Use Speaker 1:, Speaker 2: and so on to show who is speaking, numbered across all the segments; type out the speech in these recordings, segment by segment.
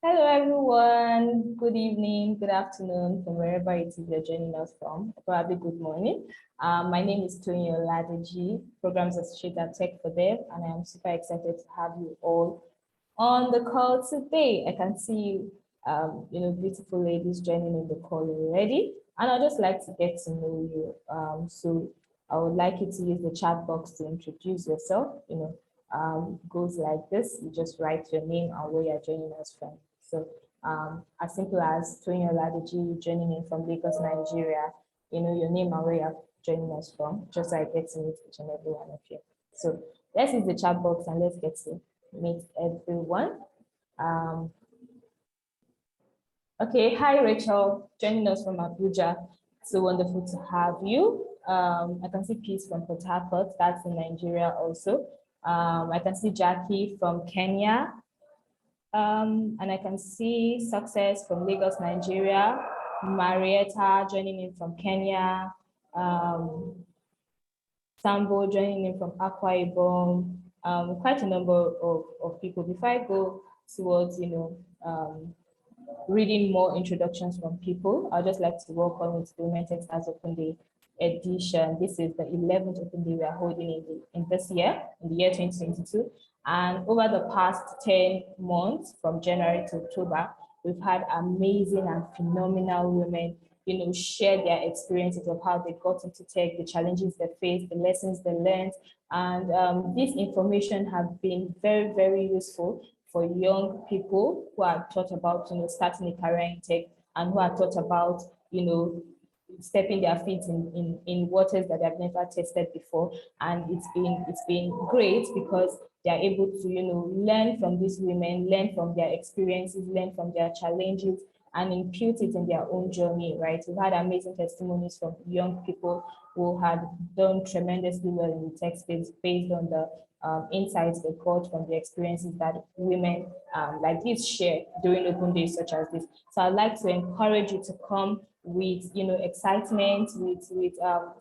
Speaker 1: Hello, everyone. Good evening, good afternoon, from wherever it is you're joining us from. Probably good morning. My name is Tony Oladeji, Programs Associate at Tech for Dev, and I am super excited to have you all on the call today. I can see beautiful ladies joining in the call already, and I'd just like to get to know you. So I would like you to use the chat box to introduce yourself. Goes like this: you just write your name and where you're joining us from. So as simple as Tony Oladeji joining in from Lagos, Nigeria, your name and where you're joining us from, just so I get to meet each and every one of you. So let's use the chat box and let's get to meet everyone. Okay, hi Rachel, joining us from Abuja. So wonderful to have you. I can see Peace from Port Harcourt, that's in Nigeria also. I can see Jackie from Kenya. And I can see Success from Lagos, Nigeria. Marietta joining in from Kenya. Sambo joining in from Akwa Ibom. Quite a number of people. Before I go towards, reading more introductions from people, I'd just like to welcome you to the Women Techsters Open Day edition. This is the 11th Open Day we are holding in this year, in the year 2022. And over the past 10 months, from January to October, we've had amazing and phenomenal women, share their experiences of how they got into tech, the challenges they faced, the lessons they learned. And this information has been very, very useful for young people who are thought about, starting a career in tech and who are thought about, stepping their feet in waters that they've never tested before. And it's been great because they are able to, learn from these women, learn from their experiences, learn from their challenges, and impute it in their own journey, right? We've had amazing testimonies from young people who had done tremendously well in the tech space based on the insights they got from the experiences that women like this share during open days such as this. So I'd like to encourage you to come with excitement, with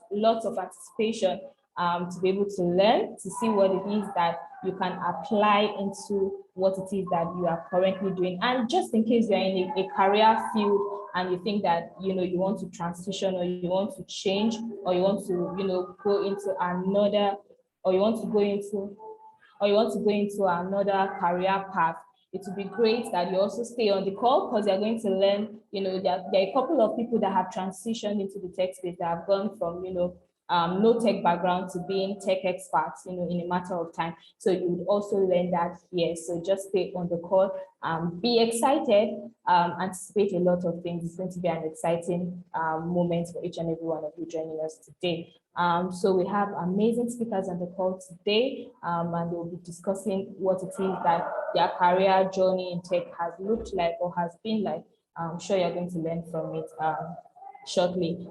Speaker 1: lots of anticipation to be able to learn, to see what it is that you can apply into what it is that you are currently doing. And just in case you're in a career field and you think that you want to transition, or you want to change, or you want to go into another, or you want to go into another career path, it would be great that you also stay on the call, because you're going to learn, there are a couple of people that have transitioned into the tech space that have gone from, no tech background to being tech experts, in a matter of time. So you would also learn that here. So just stay on the call, be excited, anticipate a lot of things. It's going to be an exciting moment for each and every one of you joining us today. So we have amazing speakers on the call today, and we'll be discussing what it is that their career journey in tech has looked like or has been like. I'm sure you're going to learn from it shortly.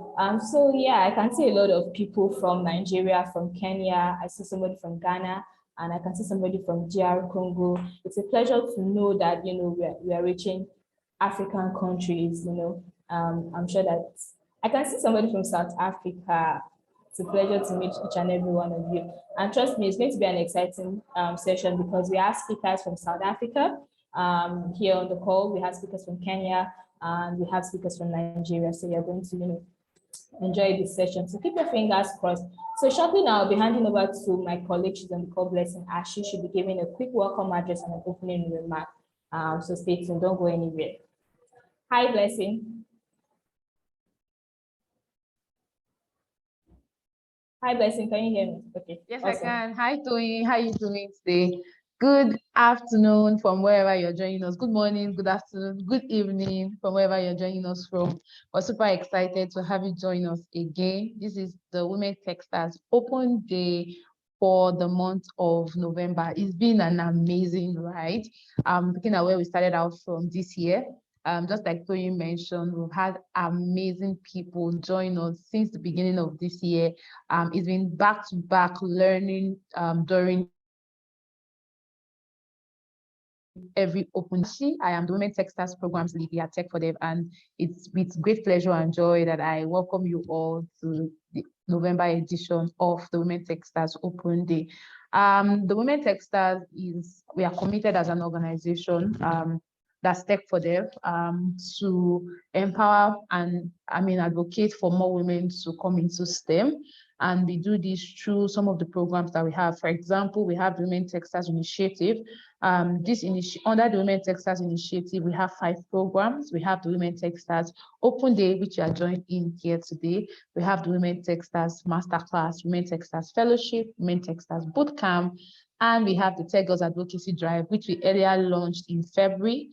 Speaker 1: So yeah, I can see a lot of people from Nigeria, from Kenya. I see somebody from Ghana, and I can see somebody from DR Congo. It's a pleasure to know that we are reaching African countries. I'm sure that I can see somebody from South Africa. It's a pleasure to meet each and every one of you. And trust me, it's going to be an exciting session, because we have speakers from South Africa here on the call. We have speakers from Kenya, and we have speakers from Nigeria. So you're going to enjoy this session. So keep your fingers crossed. So shortly now, I'll be handing over to my colleague. She's on the call, Blessing Ash. She should be giving a quick welcome address and an opening remark. So stay tuned, don't go anywhere. Hi, Blessing. Hi, Blessing, can you hear me? Okay.
Speaker 2: Yes, awesome. I can. Hi, Tony. How are you doing today? Good afternoon from wherever you're joining us. Good morning, good afternoon, good evening from wherever you're joining us from. We're super excited to have you join us again. This is the Women Techsters Open Day for the month of November. It's been an amazing ride. Looking at where we started out from this year. Just like Toyin mentioned, we've had amazing people join us since the beginning of this year. It's been back-to-back learning during every open. I am the Women Techsters Programs Lead at Tech for Dev, and it's with great pleasure and joy that I welcome you all to the November edition of the Women Techsters Open Day. The Women Techsters we are committed as an organization that's Tech for Dev, to empower and advocate for more women to come into STEM. And we do this through some of the programs that we have. For example, we have the Women Techsters Initiative. Under the Women Techsters Initiative, we have 5 programs. We have the Women Techsters Open Day, which you are joined in here today. We have the Women Techsters Masterclass, Women Techsters Fellowship, Women Techsters Bootcamp, and we have the Tech Girls Advocacy Drive, which we earlier launched in February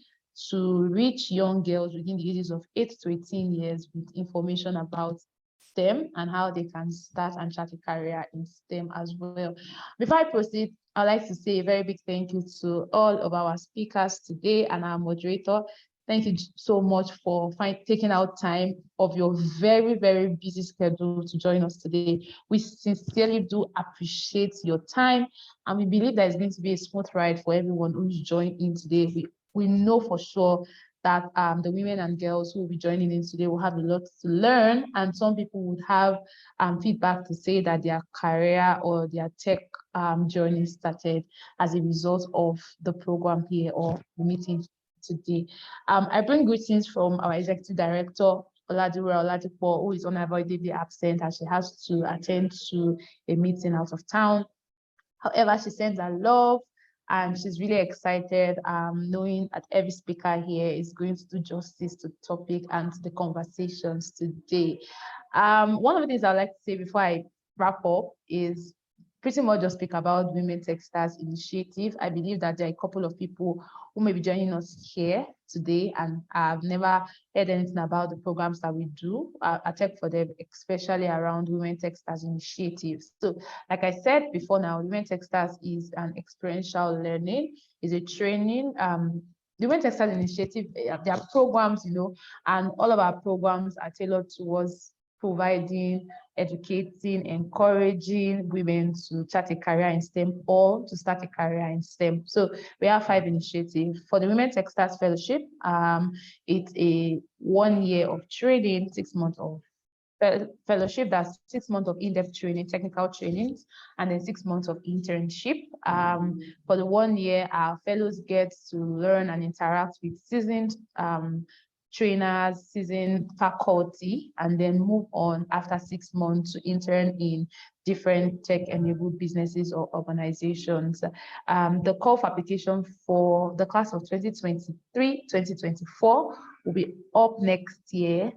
Speaker 2: to reach young girls within the ages of 8 to 18 years with information about STEM and how they can start and chart a career in STEM as well. Before I proceed, I'd like to say a very big thank you to all of our speakers today and our moderator. Thank you so much for taking out time of your very, very busy schedule to join us today. We sincerely do appreciate your time, and we believe that it's going to be a smooth ride for everyone who's joined in today. We know for sure that the women and girls who will be joining in today will have a lot to learn, and some people would have feedback to say that their career or their tech journey started as a result of the program here or the meeting today. I bring greetings from our Executive Director, Oladure Oladipo, who is unavoidably absent as she has to attend to a meeting out of town. However, she sends her love, and she's really excited knowing that every speaker here is going to do justice to the topic and to the conversations today. One of the things I'd like to say before I wrap up is pretty much just speak about Women Techsters Initiative. I believe that there are a couple of people who may be joining us here today and have never heard anything about the programs that we do at Tech for Them, especially around Women Techsters Initiative. So, like I said before now, Women Techsters is an experiential learning, is a training. The Women Techsters Initiative, there are programs, and all of our programs are tailored towards providing, educating, encouraging women to start a career in STEM or to start a career in STEM. So we have 5 initiatives. For the Women Techsters Fellowship, it's a 1 year of training, 6 months of fellowship. That's 6 months of in-depth training, technical trainings, and then 6 months of internship. For the 1 year, our fellows get to learn and interact with seasoned trainers, seasoned faculty, and then move on after 6 months to intern in different tech-enabled businesses or organizations. The call for application for the class of 2023-2024 will be up next year,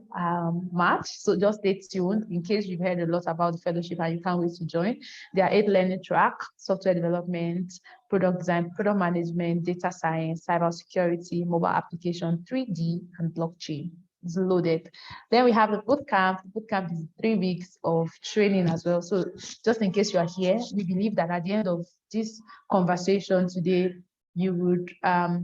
Speaker 2: March. So just stay tuned in case you've heard a lot about the fellowship and you can't wait to join. There are 8 learning tracks: software development, product design, product management, data science, cybersecurity, mobile application, 3D, and blockchain. It's loaded. Then we have the bootcamp. The bootcamp is 3 weeks of training as well. So just in case you are here, we believe that at the end of this conversation today, you would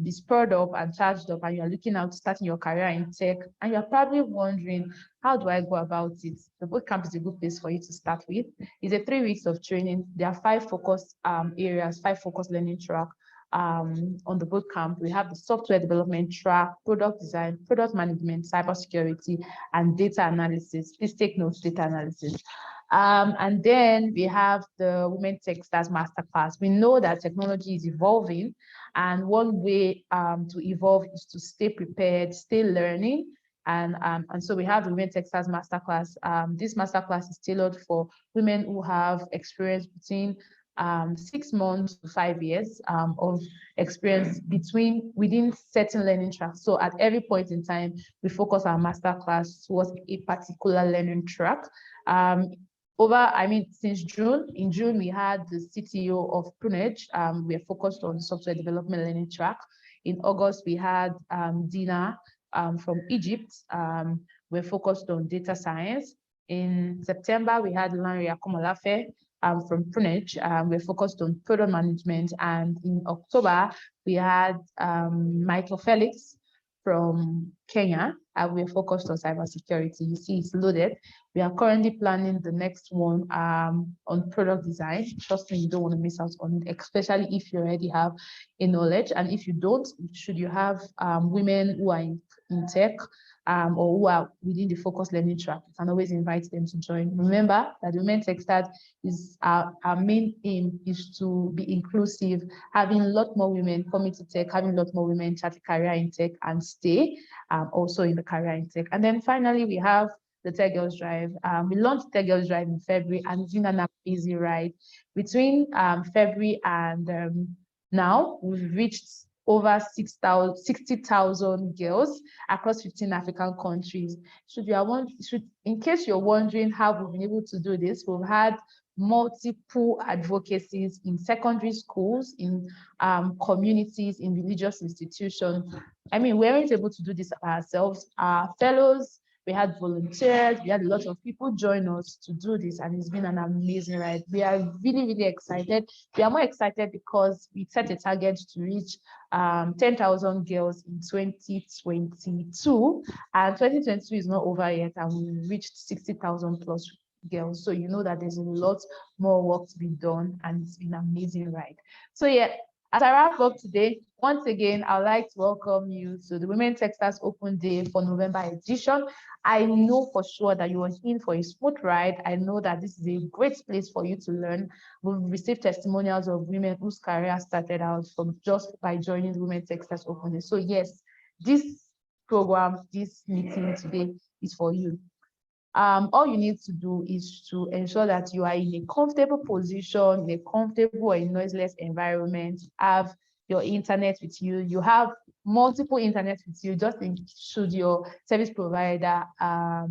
Speaker 2: be spurred up and charged up, and you're looking out starting your career in tech, and you're probably wondering, how do I go about it? The bootcamp is a good place for you to start with. It's a 3 weeks of training. There are 5 focus areas, 5 focus learning track. On the bootcamp, we have the software development track, product design, product management, cybersecurity, and data analysis. Please take notes, data analysis. And then we have the Women Techsters Masterclass. We know that technology is evolving, and one way to evolve is to stay prepared, stay learning. And so we have the Women Techsters Masterclass. This masterclass is tailored for women who have experience between 6 months to 5 years of experience within certain learning tracks. So at every point in time, we focus our masterclass towards a particular learning track. Since June, in June, we had the CTO of Prunage. We are focused on software development learning track. In August, we had Dina from Egypt. We're focused on data science. In September, we had Lanria Komolafe from Prunage. We're focused on product management. And in October, we had Michael Felix from Kenya, and we're focused on cybersecurity. You see, it's loaded. We are currently planning the next one on product design. Trust me, you don't want to miss out on it, especially if you already have a knowledge. And if you don't, should you have women who are in tech, or who are within the focused learning track, you can always invite them to join. Remember that the Women Techsters is our main aim is to be inclusive, having a lot more women coming to tech, having a lot more women chart a career in tech and stay also in the career in tech. And then finally, we have the Tech Girls Drive. We launched Tech Girls Drive in February, and it's been an amazing ride. Between February and now, we've reached over 60,000 girls across 15 African countries. In case you're wondering how we've been able to do this, we've had multiple advocacies in secondary schools, in communities, in religious institutions. I mean, we weren't able to do this ourselves. Our fellows, we had volunteers, we had a lot of people join us to do this, and it's been an amazing ride. We are really, really excited. We are more excited because we set a target to reach 10,000 girls in 2022, and 2022 is not over yet, and we reached 60,000 plus girls. So you know that there's a lot more work to be done, and it's been an amazing ride. So yeah, as I wrap up today, once again, I'd like to welcome you to the Women Techsters Open Day for November edition. I know for sure that you are in for a smooth ride. I know that this is a great place for you to learn. We've received testimonials of women whose career started out from just by joining the Women Techsters Open Day. So yes, this program, this meeting today is for you. All you need to do is to ensure that you are in a comfortable position, in a comfortable or noiseless environment, have your internet with you. You have multiple internet with you, just in should your service provider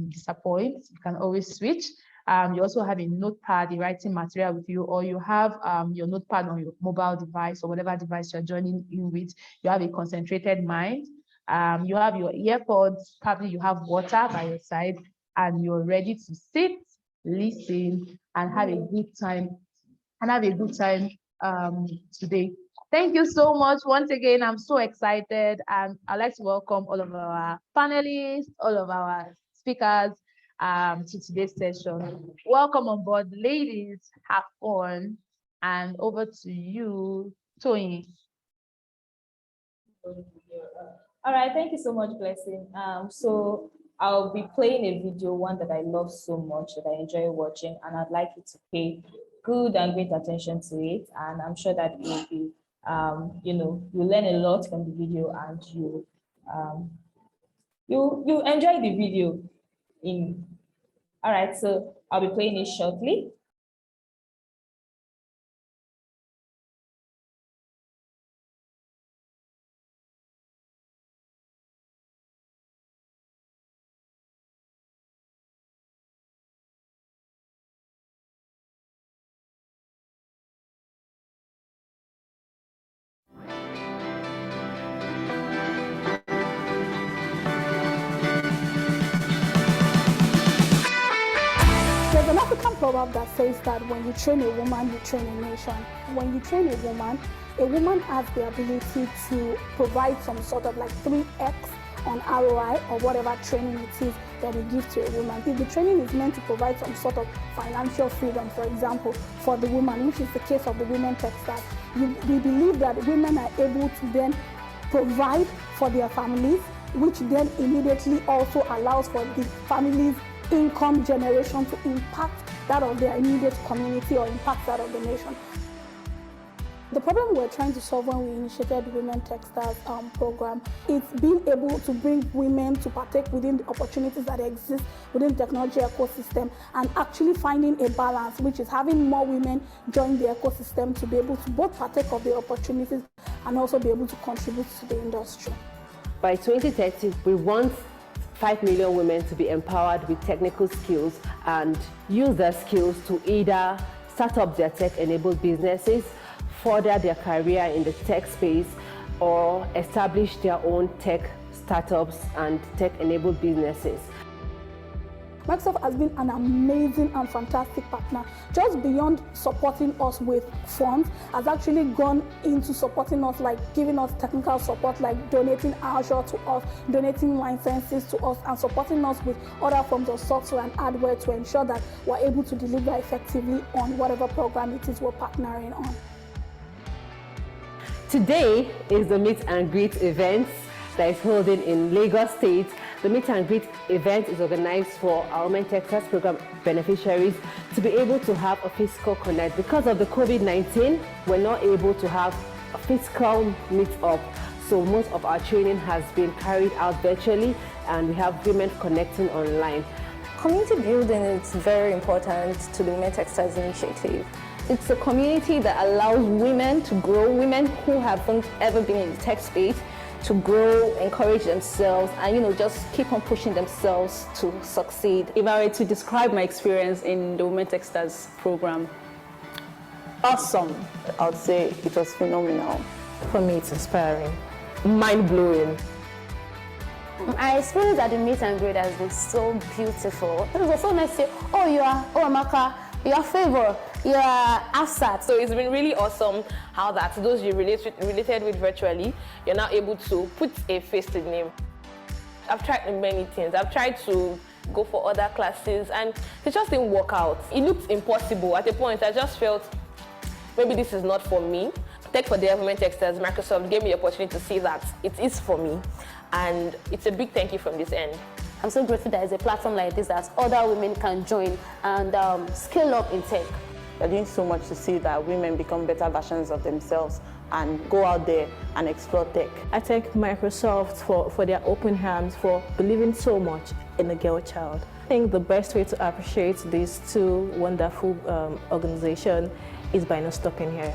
Speaker 2: disappoint, you can always switch. You also have a notepad, the writing material with you, or you have your notepad on your mobile device or whatever device you're joining in with. You have a concentrated mind. You have your earpods, probably you have water by your side, and you're ready to sit, listen, and have a good time. Today. Thank you so much. Once again, I'm so excited, and I'd like to welcome all of our panelists, all of our speakers to today's session. Welcome on board, ladies. Have fun, and over to you, Tony.
Speaker 1: All right, thank you so much, Blessing. So I'll be playing a video, one that I love so much, that I enjoy watching, and I'd like you to pay good and great attention to it. And I'm sure that you'll be, you'll learn a lot from the video, and you enjoy the video. All right, so I'll be playing it shortly.
Speaker 3: There's an African proverb that says that when you train a woman, you train a nation. When you train a woman has the ability to provide some sort of like 3x on ROI or whatever training it is that you give to a woman. If the training is meant to provide some sort of financial freedom, for example, for the woman, which is the case of the Women Techsters, we believe that women are able to then provide for their families, which then immediately also allows for the families' income generation to impact that of their immediate community or impact that of the nation. The problem we're trying to solve when we initiated the Women Techsters program is being able to bring women to partake within the opportunities that exist within the technology ecosystem, and actually finding a balance, which is having more women join the ecosystem to be able to both partake of the opportunities and also be able to contribute to the industry.
Speaker 4: By 2030, we want 5 million women to be empowered with technical skills and use their skills to either start up their tech-enabled businesses, further their career in the tech space, or establish their own tech startups and tech-enabled businesses.
Speaker 3: Microsoft has been an amazing and fantastic partner. Just beyond supporting us with funds, has actually gone into supporting us, like giving us technical support, like donating Azure to us, donating licenses to us, and supporting us with other forms of software and hardware to ensure that we're able to deliver effectively on whatever program it is we're partnering on.
Speaker 4: Today is the meet and greet event that is holding in Lagos State. The meet and greet event is organized for our Women Techsters program beneficiaries to be able to have a physical connect. Because of the COVID-19, we're not able to have a physical meet-up. So most of our training has been carried out virtually, and we have women connecting online.
Speaker 5: Community building is very important to the Women Techsters initiative. It's a community that allows women to grow, women who haven't ever been in the tech space, to grow, encourage themselves, and just keep on pushing themselves to succeed.
Speaker 6: If I were to describe my experience in the Women Techsters program, awesome.
Speaker 7: I would say it was phenomenal.
Speaker 8: For me, it's inspiring.
Speaker 4: Mind-blowing.
Speaker 9: My experience at the meet and greet has been so beautiful. It was so nice to say, Amaka, you are Favor, you are Afsat.
Speaker 10: So it's been really awesome how that those you related with virtually, you're now able to put a face to the name. I've tried many things. I've tried to go for other classes and it just didn't work out. It looked impossible. At a point, I just felt maybe this is not for me. Tech for the Women Techsters, Microsoft gave me the opportunity to see that it is for me. And it's a big thank you from this end.
Speaker 9: I'm so grateful that there's a platform like this that other women can join and scale up in tech.
Speaker 7: We're doing so much to see that women become better versions of themselves and go out there and explore tech.
Speaker 8: I thank Microsoft for their open hands, for believing so much in a girl child. I think the best way to appreciate these two wonderful organizations is by not stopping here.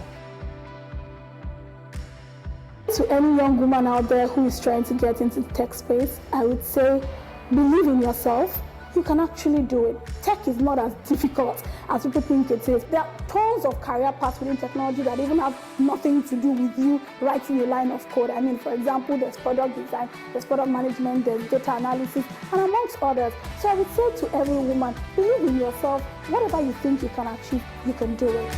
Speaker 3: To any young woman out there who is trying to get into the tech space, I would say, believe in yourself. You can actually do it. Tech is not as difficult as people think it is. There are tons of career paths within technology that even have nothing to do with you writing a line of code. I mean, for example, there's product design, there's product management, there's data analysis, and amongst others. So I would say to every woman, believe in yourself. Whatever you think you can achieve, you can do it.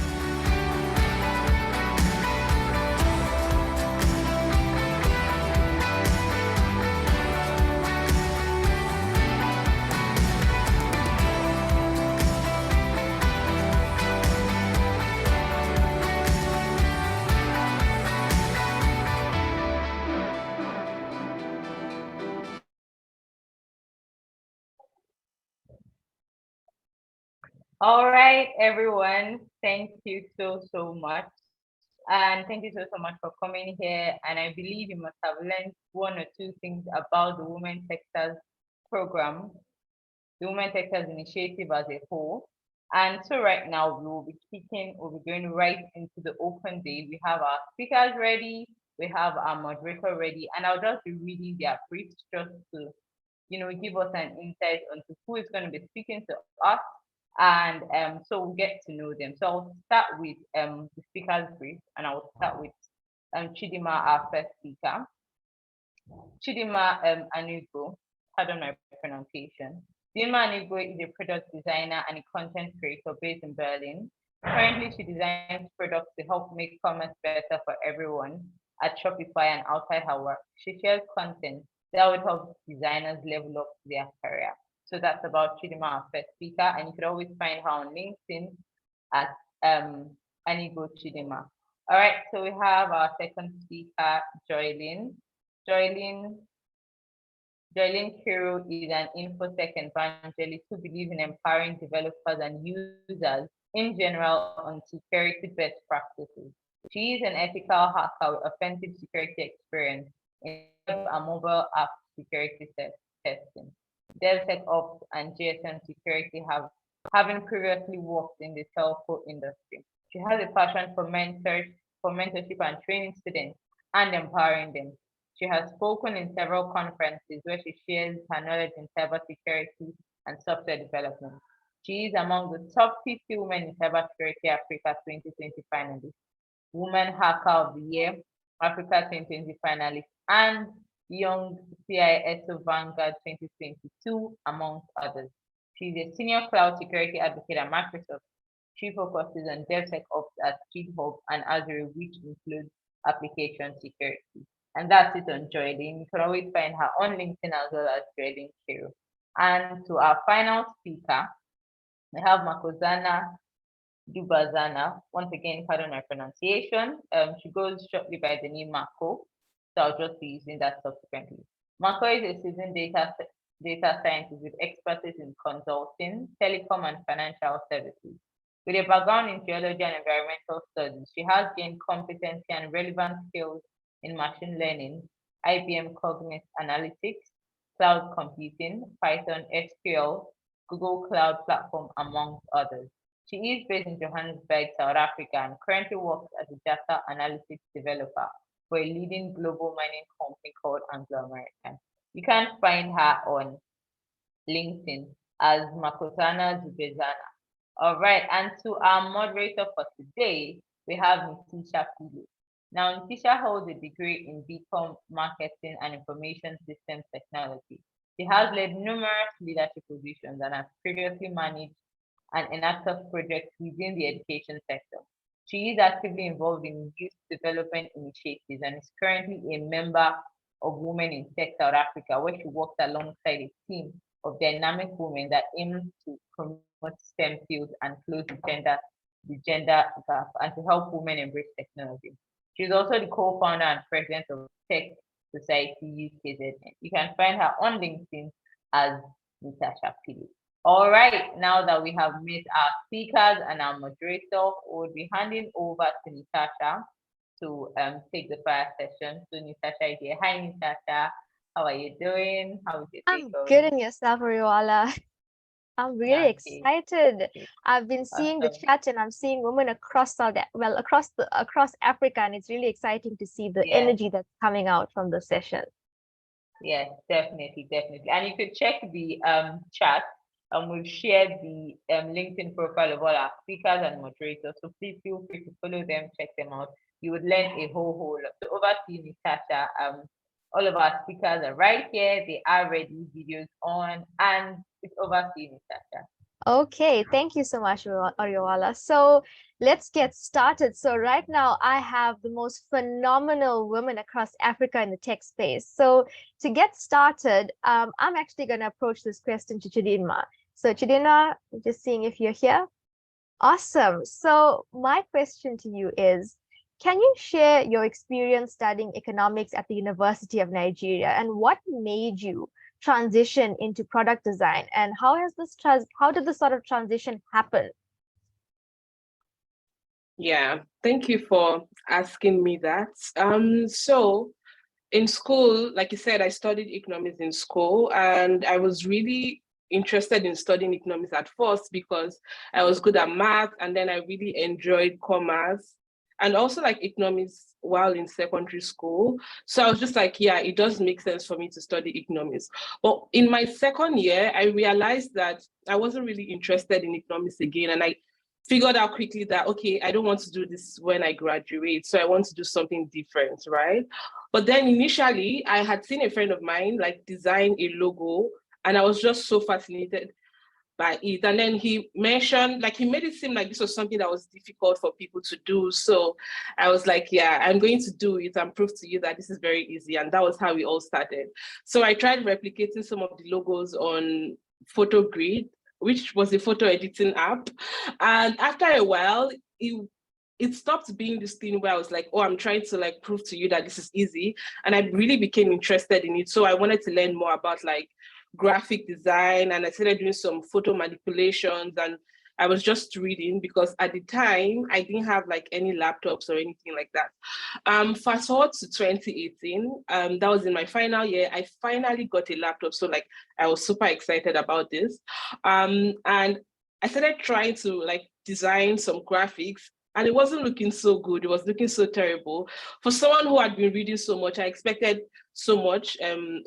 Speaker 1: All right, everyone. Thank you so much. And thank you so much for coming here. And I believe you must have learned one or two things about the Women Techsters program, the Women Techsters initiative as a whole. And so right now we'll be going right into the open day. We have our speakers ready, we have our moderator ready, and I'll just be reading their briefs just to, give us an insight onto who is going to be speaking to us. And so we'll get to know them. So I'll start with the speaker's brief, and I'll start with Chidima, our first speaker. Chidima Anugo, pardon my pronunciation. Chidima Anugo is a product designer and a content creator based in Berlin. Currently, she designs products to help make commerce better for everyone at Shopify and outside her work. She shares content that would help designers level up their career. So that's about Chidima, our first speaker, and you could always find her on LinkedIn at Anigo Chidima. All right, so we have our second speaker, Joylyn. Joylyn Kiro is an infosec evangelist who believes in empowering developers and users in general on security best practices. She is an ethical hacker with offensive security experience in web and mobile app security testing. DevSecOps and GSM security having previously worked in the telco industry. She has a passion for mentorship and training students and empowering them. She has spoken in several conferences where she shares her knowledge in cybersecurity and software development. She is among the top 50 women in cybersecurity Africa 2020 finalists, Woman Hacker of the Year, Africa 2020 finalist, and Young CISO Vanguard 2022, amongst others.
Speaker 11: She's a senior cloud security advocate at Microsoft. She focuses on DevSecOps at GitHub and Azure, which includes application security. And that's it on Joylene. You can always find her on LinkedIn as well as Joylene Kiro. And to our final speaker, we have Makozana Dubazana. Once again, pardon my pronunciation. She goes shortly by the name Mako, so I'll just be using that subsequently. Mako is a seasoned data scientist with expertise in consulting, telecom, and financial services. With a background in geology and environmental studies, she has gained competency and relevant skills in machine learning, IBM Cognitive Analytics, cloud computing, Python, SQL, Google Cloud Platform, amongst others. She is based in Johannesburg, South Africa, and currently works as a data analytics developer for a leading global mining company called Anglo American. You can find her on LinkedIn as Makosana Dubezana. All right, and to our moderator for today, we have Nitisha Pili. Now, Nitisha holds a degree in BCom Marketing and Information Systems Technology. She has led numerous leadership positions and has previously managed and inactive projects within the education sector. She is actively involved in youth development initiatives and is currently a member of Women in Tech South Africa, where she works alongside a team of dynamic women that aim to promote STEM fields and close the gender gap and to help women embrace technology. She's also the co-founder and president of Tech Society UKZN. You can find her on LinkedIn as Natasha Pili. All right, now that we have met our speakers and our moderator, we'll be handing over to Natasha to take the fire session. So Natasha is here. Hi, Natasha. How are you doing? How is your day going?
Speaker 12: I'm good in yourself, Ariwala. I'm really excited. I've been seeing the chat and I'm seeing women across across Africa, and it's really exciting to see the energy that's coming out from the session.
Speaker 11: Yes, definitely. And you could check the chat. We've shared the LinkedIn profile of all our speakers and moderators, so please feel free to follow them, check them out. You would learn a whole lot. So over to you, Natasha. All of our speakers are right here. They are ready, videos on, and it's over to you, Natasha.
Speaker 12: Okay, thank you so much, Ariwala. So let's get started. So right now I have the most phenomenal women across Africa in the tech space. So to get started, I'm actually going to approach this question to Chidinma. So Chidinma, just seeing if you're here. Awesome. So my question to you is, can you share your experience studying economics at the University of Nigeria, and what made you transition into product design, and how did this sort of transition happen?
Speaker 13: Yeah, thank you for asking me that. So in school, like you said, I studied economics in school, and I was really interested in studying economics at first because I was good at math, and then I really enjoyed commerce and also like economics while in secondary school. So I was just like, yeah, it does make sense for me to study economics. But in my second year, I realized that I wasn't really interested in economics again. And I figured out quickly that, okay, I don't want to do this when I graduate. So I want to do something different, right? But then initially, I had seen a friend of mine like design a logo, and I was just so fascinated by it. And then he mentioned, like, he made it seem like this was something that was difficult for people to do. So I was like, yeah, I'm going to do it and prove to you that this is very easy. And that was how we all started. So I tried replicating some of the logos on PhotoGrid, which was a photo editing app. And after a while, it stopped being this thing where I was like, oh, I'm trying to like prove to you that this is easy. And I really became interested in it. So I wanted to learn more about like graphic design, and I started doing some photo manipulations, and I was just reading because at the time I didn't have like any laptops or anything like that. Fast forward to 2018, that was in my final year. I finally got a laptop, so like I was super excited about this, and I started trying to like design some graphics. And it wasn't looking so good. It was looking so terrible. For someone who had been reading so much, I expected so much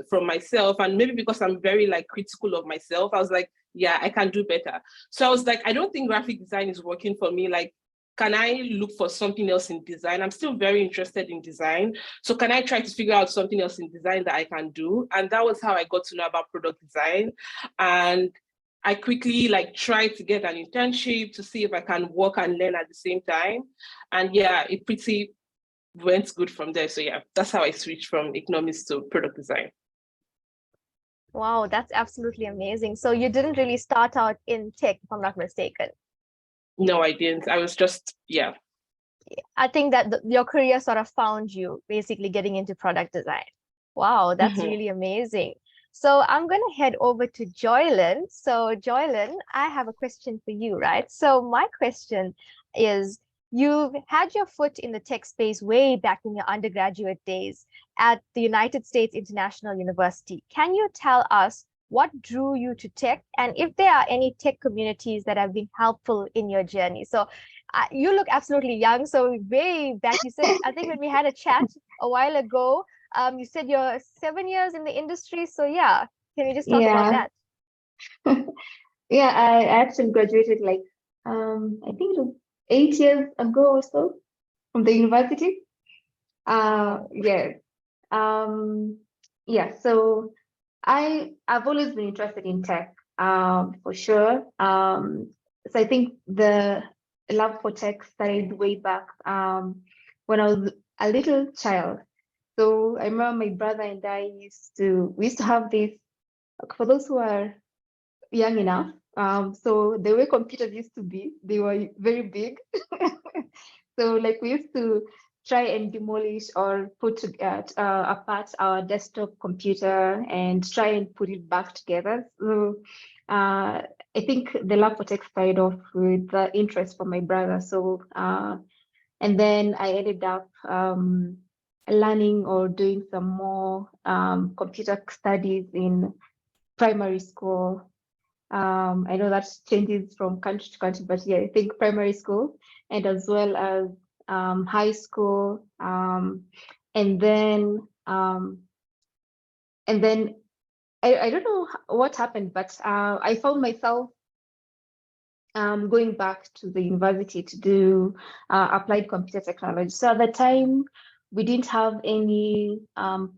Speaker 13: from myself. And maybe because I'm very like critical of myself, I was like, yeah, I can do better. So I was like, I don't think graphic design is working for me. Like, can I look for something else in design? I'm still very interested in design. So can I try to figure out something else in design that I can do? And that was how I got to know about product design. And I quickly like tried to get an internship to see if I can work and learn at the same time. And yeah, it pretty went good from there. So yeah, that's how I switched from economics to product design.
Speaker 12: Wow, that's absolutely amazing. So you didn't really start out in tech, if I'm not mistaken.
Speaker 13: No, I didn't. I was just, yeah.
Speaker 12: I think that your career sort of found you basically getting into product design. Wow, that's really amazing. So I'm going to head over to Joylyn. So Joylyn, I have a question for you, right? So my question is, you've had your foot in the tech space way back in your undergraduate days at the United States International University. Can you tell us what drew you to tech, and if there are any tech communities that have been helpful in your journey? So you look absolutely young. So way back, you said, I think when we had a chat a while ago, you said you're 7 years in the industry. So yeah, can we just talk about that?
Speaker 14: Yeah, I actually graduated like I think it was 8 years ago or so from the university. Yeah. Yeah, so I've always been interested in tech, for sure. So I think the love for tech started way back when I was a little child. So I remember my brother and I we used to have this, for those who are young enough. So the way computers used to be, they were very big. So like we used to try and demolish or put apart our desktop computer and try and put it back together. So I think the love for tech started off with the interest from my brother. So and then I ended up learning or doing some more computer studies in primary school. I know that changes from country to country, but yeah, I think primary school and as well as high school, and then I don't know what happened, but I found myself going back to the university to do applied computer technology. So at the time, we didn't have any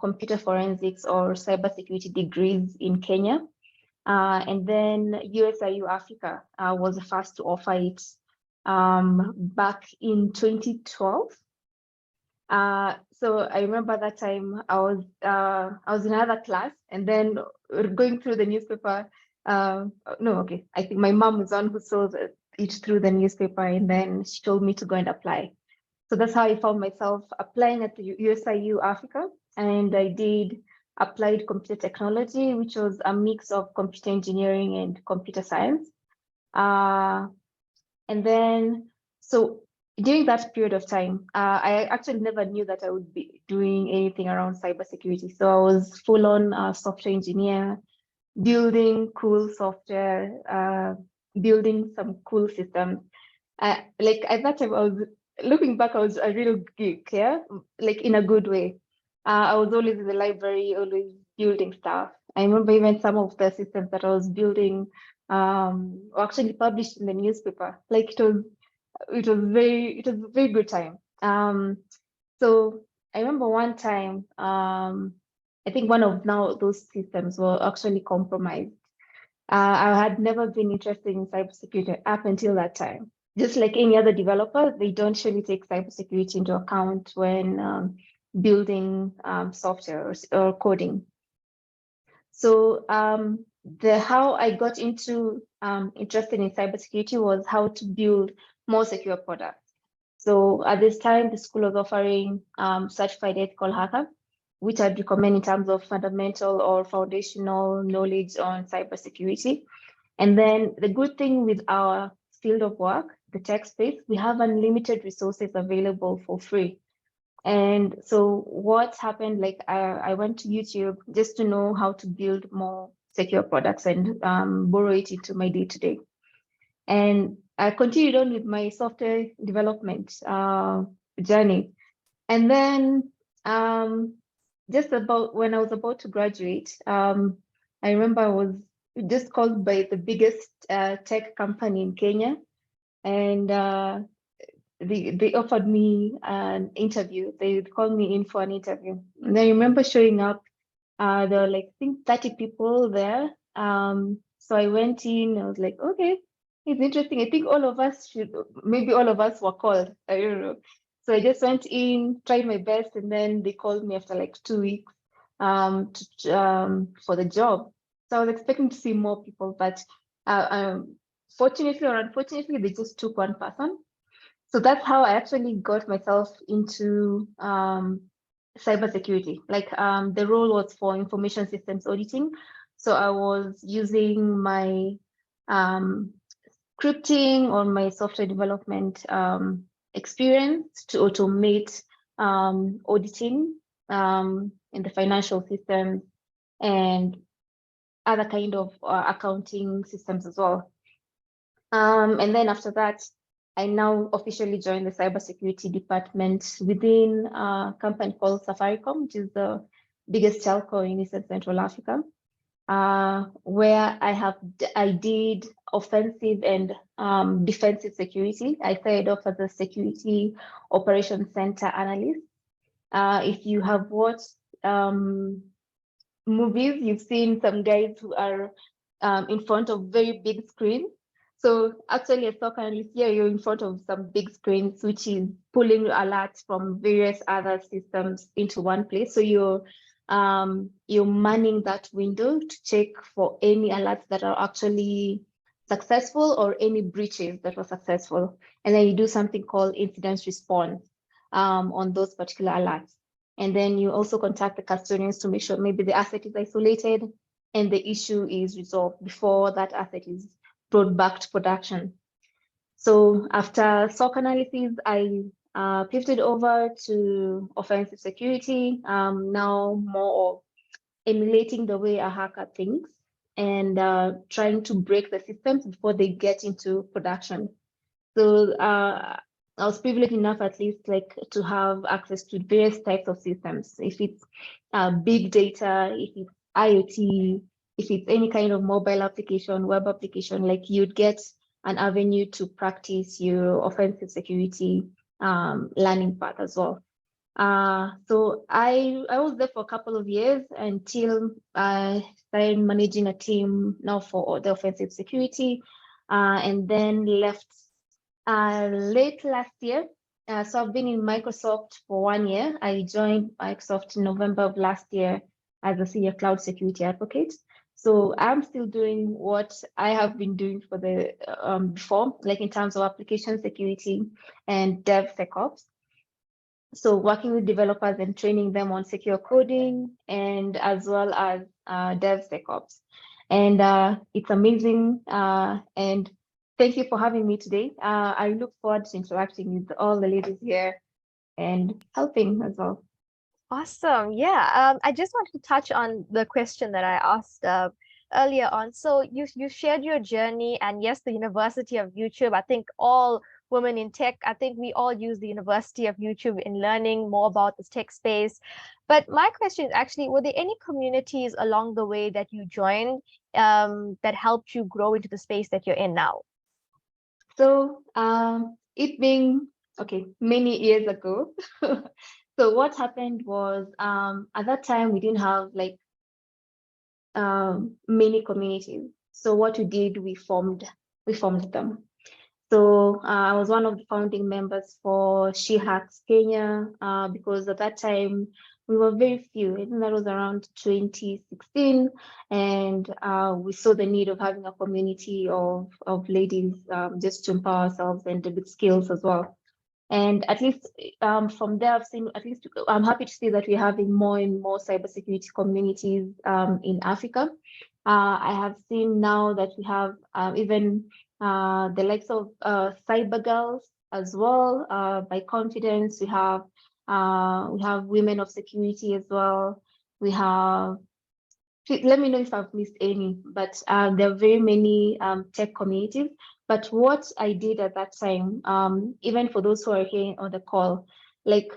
Speaker 14: computer forensics or cybersecurity degrees in Kenya. And then USIU Africa was the first to offer it back in 2012. So I remember that time I was in another class, and then going through the newspaper. No, okay, I think my mom was on who saw it through the newspaper, and then she told me to go and apply. So that's how I found myself applying at the USIU Africa, and I did applied computer technology, which was a mix of computer engineering and computer science. And then, so during that period of time, I actually never knew that I would be doing anything around cybersecurity. So I was full on software engineer, building cool software, building some cool systems. Like at that time, I was looking back, I was a real geek, yeah, like in a good way. I was always in the library, always building stuff. I remember even some of the systems that I was building were actually published in the newspaper. Like it was a very good time. So I remember one time, I think one of now those systems were actually compromised. I had never been interested in cybersecurity up until that time. Just like any other developer, they don't really take cybersecurity into account when building software or coding. So how I got into interested in cybersecurity was how to build more secure products. So at this time, the school was offering certified ethical hacker, which I'd recommend in terms of fundamental or foundational knowledge on cybersecurity. And then the good thing with our field of work, the tech space, we have unlimited resources available for free. And so what happened, like I went to YouTube just to know how to build more secure products and borrow it into my day-to-day. And I continued on with my software development journey. And then just about when I was about to graduate, I remember I was just called by the biggest tech company in Kenya. And they offered me an interview. They called me in for an interview. And I remember showing up. There were like, I think 30 people there. So I went in, I was like, okay, it's interesting. I think maybe all of us were called. I don't know. So I just went in, tried my best, and then they called me after like 2 weeks for the job. So I was expecting to see more people, but fortunately or unfortunately, they just took one person. So that's how I actually got myself into cybersecurity. Like the role was for information systems auditing. So I was using my scripting or my software development experience to automate auditing in the financial systems and other kind of accounting systems as well. And then after that, I now officially joined the cybersecurity department within a company called Safaricom, which is the biggest telco in Eastern Central Africa, where I did offensive and defensive security. I started off as a security operations center analyst. If you have watched movies, you've seen some guys who are in front of very big screens. So actually, a SOC analyst here, you're in front of some big screens, which is pulling alerts from various other systems into one place. So you're manning that window to check for any alerts that are actually successful or any breaches that were successful. And then you do something called incident response on those particular alerts. And then you also contact the custodians to make sure maybe the asset is isolated and the issue is resolved before that asset is brought back to production. So after SOC analysis, I pivoted over to offensive security, now more of emulating the way a hacker thinks and trying to break the systems before they get into production. So I was privileged enough at least like to have access to various types of systems. If it's big data, if it's IoT, if it's any kind of mobile application, web application, like you'd get an avenue to practice your offensive security learning path as well. So I was there for a couple of years until I started managing a team now for the offensive security, and then left late last year. So I've been in Microsoft for 1 year. I joined Microsoft in November of last year as a senior cloud security advocate. So I'm still doing what I have been doing for the before, like in terms of application security and DevSecOps. So working with developers and training them on secure coding and as well as DevSecOps. And it's amazing. And thank you for having me today. I look forward to interacting with all the ladies here and helping as well.
Speaker 12: Awesome. Yeah. I just wanted to touch on the question that I asked earlier on. So you shared your journey, and yes, the University of YouTube. I think all women in tech, I think we all use the University of YouTube in learning more about this tech space. But my question is actually, were there any communities along the way that you joined that helped you grow into the space that you're in now?
Speaker 14: So it being, okay, many years ago. So what happened was at that time, we didn't have like many communities. So what we did, we formed them. So I was one of the founding members for She Hacks Kenya because at that time we were very few. I think that was around 2016, and we saw the need of having a community of ladies just to empower ourselves and develop skills as well. And at least from there, I've seen, at least I'm happy to see that we're having more and more cybersecurity communities in Africa. I have seen now that we have even the likes of cyber girls as well. By Confidence, we have women of security as well. We have, let me know if I've missed any, but there are very many tech communities. But what I did at that time, even for those who are here on the call, like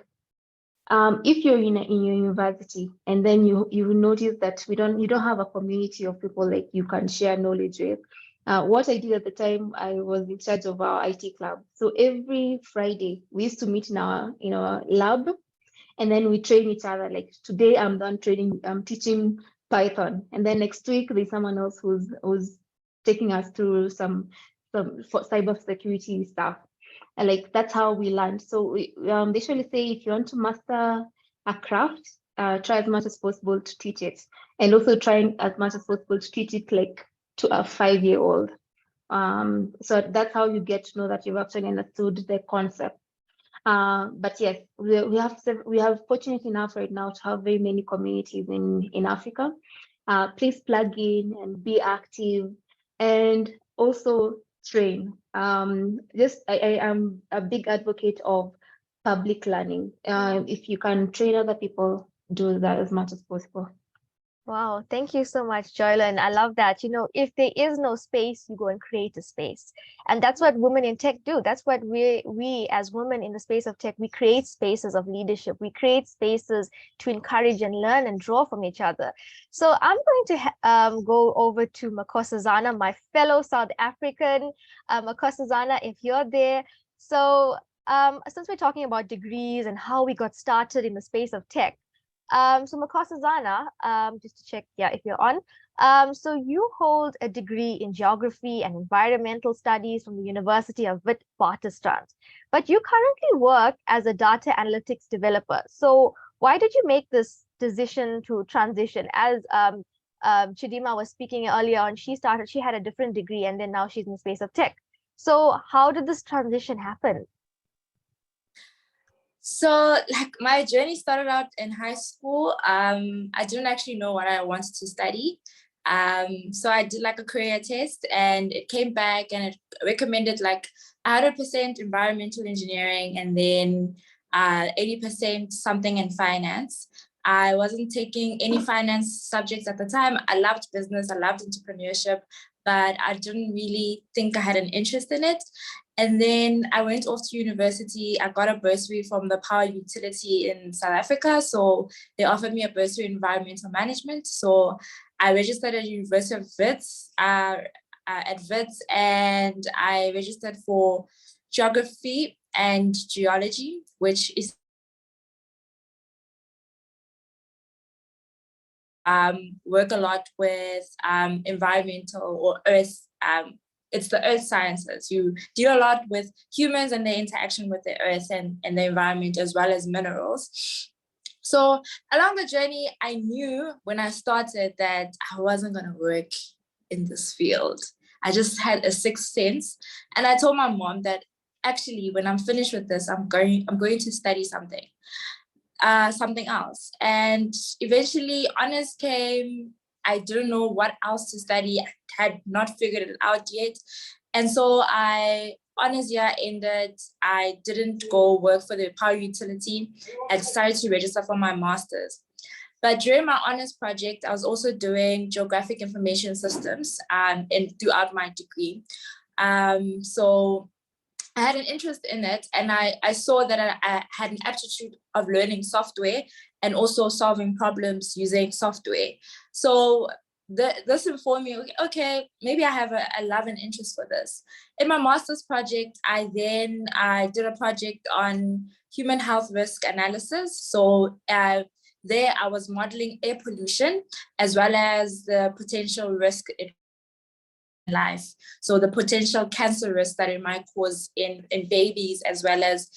Speaker 14: if you're in your university and then you notice that you don't have a community of people like you can share knowledge with. What I did at the time, I was in charge of our IT club. So every Friday we used to meet in our lab, and then we train each other. Like today I'm teaching Python, and then next week there's someone else who's taking us through some for cybersecurity stuff. And like that's how we learned. So they usually say if you want to master a craft, try as much as possible to teach it, and also trying as much as possible to teach it like to a 5-year-old. So that's how you get to know that you've actually understood the concept. But yes, we have fortunate enough right now to have very many communities in Africa. Please plug in and be active, and also train. I am a big advocate of public learning. If you can train other people, do that as much as possible.
Speaker 12: Wow, thank you so much, Joylan. I love that. You know, if there is no space, you go and create a space. And that's what women in tech do. That's what we as women in the space of tech, we create spaces of leadership. We create spaces to encourage and learn and draw from each other. So I'm going to go over to Makosazana, my fellow South African. Makosazana, if you're there. So since we're talking about degrees and how we got started in the space of tech, so Makosazana, just to check, yeah, if you're on. So you hold a degree in geography and environmental studies from the University of Witwatersrand, but you currently work as a data analytics developer. So why did you make this decision to transition? As Chidima was speaking earlier on, she had a different degree and then now she's in the space of tech. So how did this transition happen?
Speaker 15: So like my journey started out in high school. I didn't actually know what I wanted to study. So I did like a career test and it came back and it recommended like 100% environmental engineering and then 80% something in finance. I wasn't taking any finance subjects at the time. I loved business, I loved entrepreneurship, but I didn't really think I had an interest in it. And then I went off to university. I got a bursary from the power utility in South Africa. So they offered me a bursary in environmental management. So I registered at University of Wits, at Wits, and I registered for geography and geology, which is work a lot with environmental or earth. It's the earth sciences. You deal a lot with humans and their interaction with the earth and the environment, as well as minerals. So along the journey, I knew when I started that I wasn't going to work in this field. I just had a sixth sense. And I told my mom that actually, when I'm finished with this, I'm going to study something else. And eventually honors came. I didn't know what else to study. I had not figured it out yet. And so honors year ended. I didn't go work for the power utility. I decided to register for my master's. But during my honors project, I was also doing geographic information systems and throughout my degree. So I had an interest in it, and I saw that I had an aptitude of learning software and also solving problems using software. So this informed me, okay, maybe I have a love and interest for this. In my master's project, I did a project on human health risk analysis. So there I was modeling air pollution as well as the potential risk in life. So the potential cancer risk that it might cause in babies as well as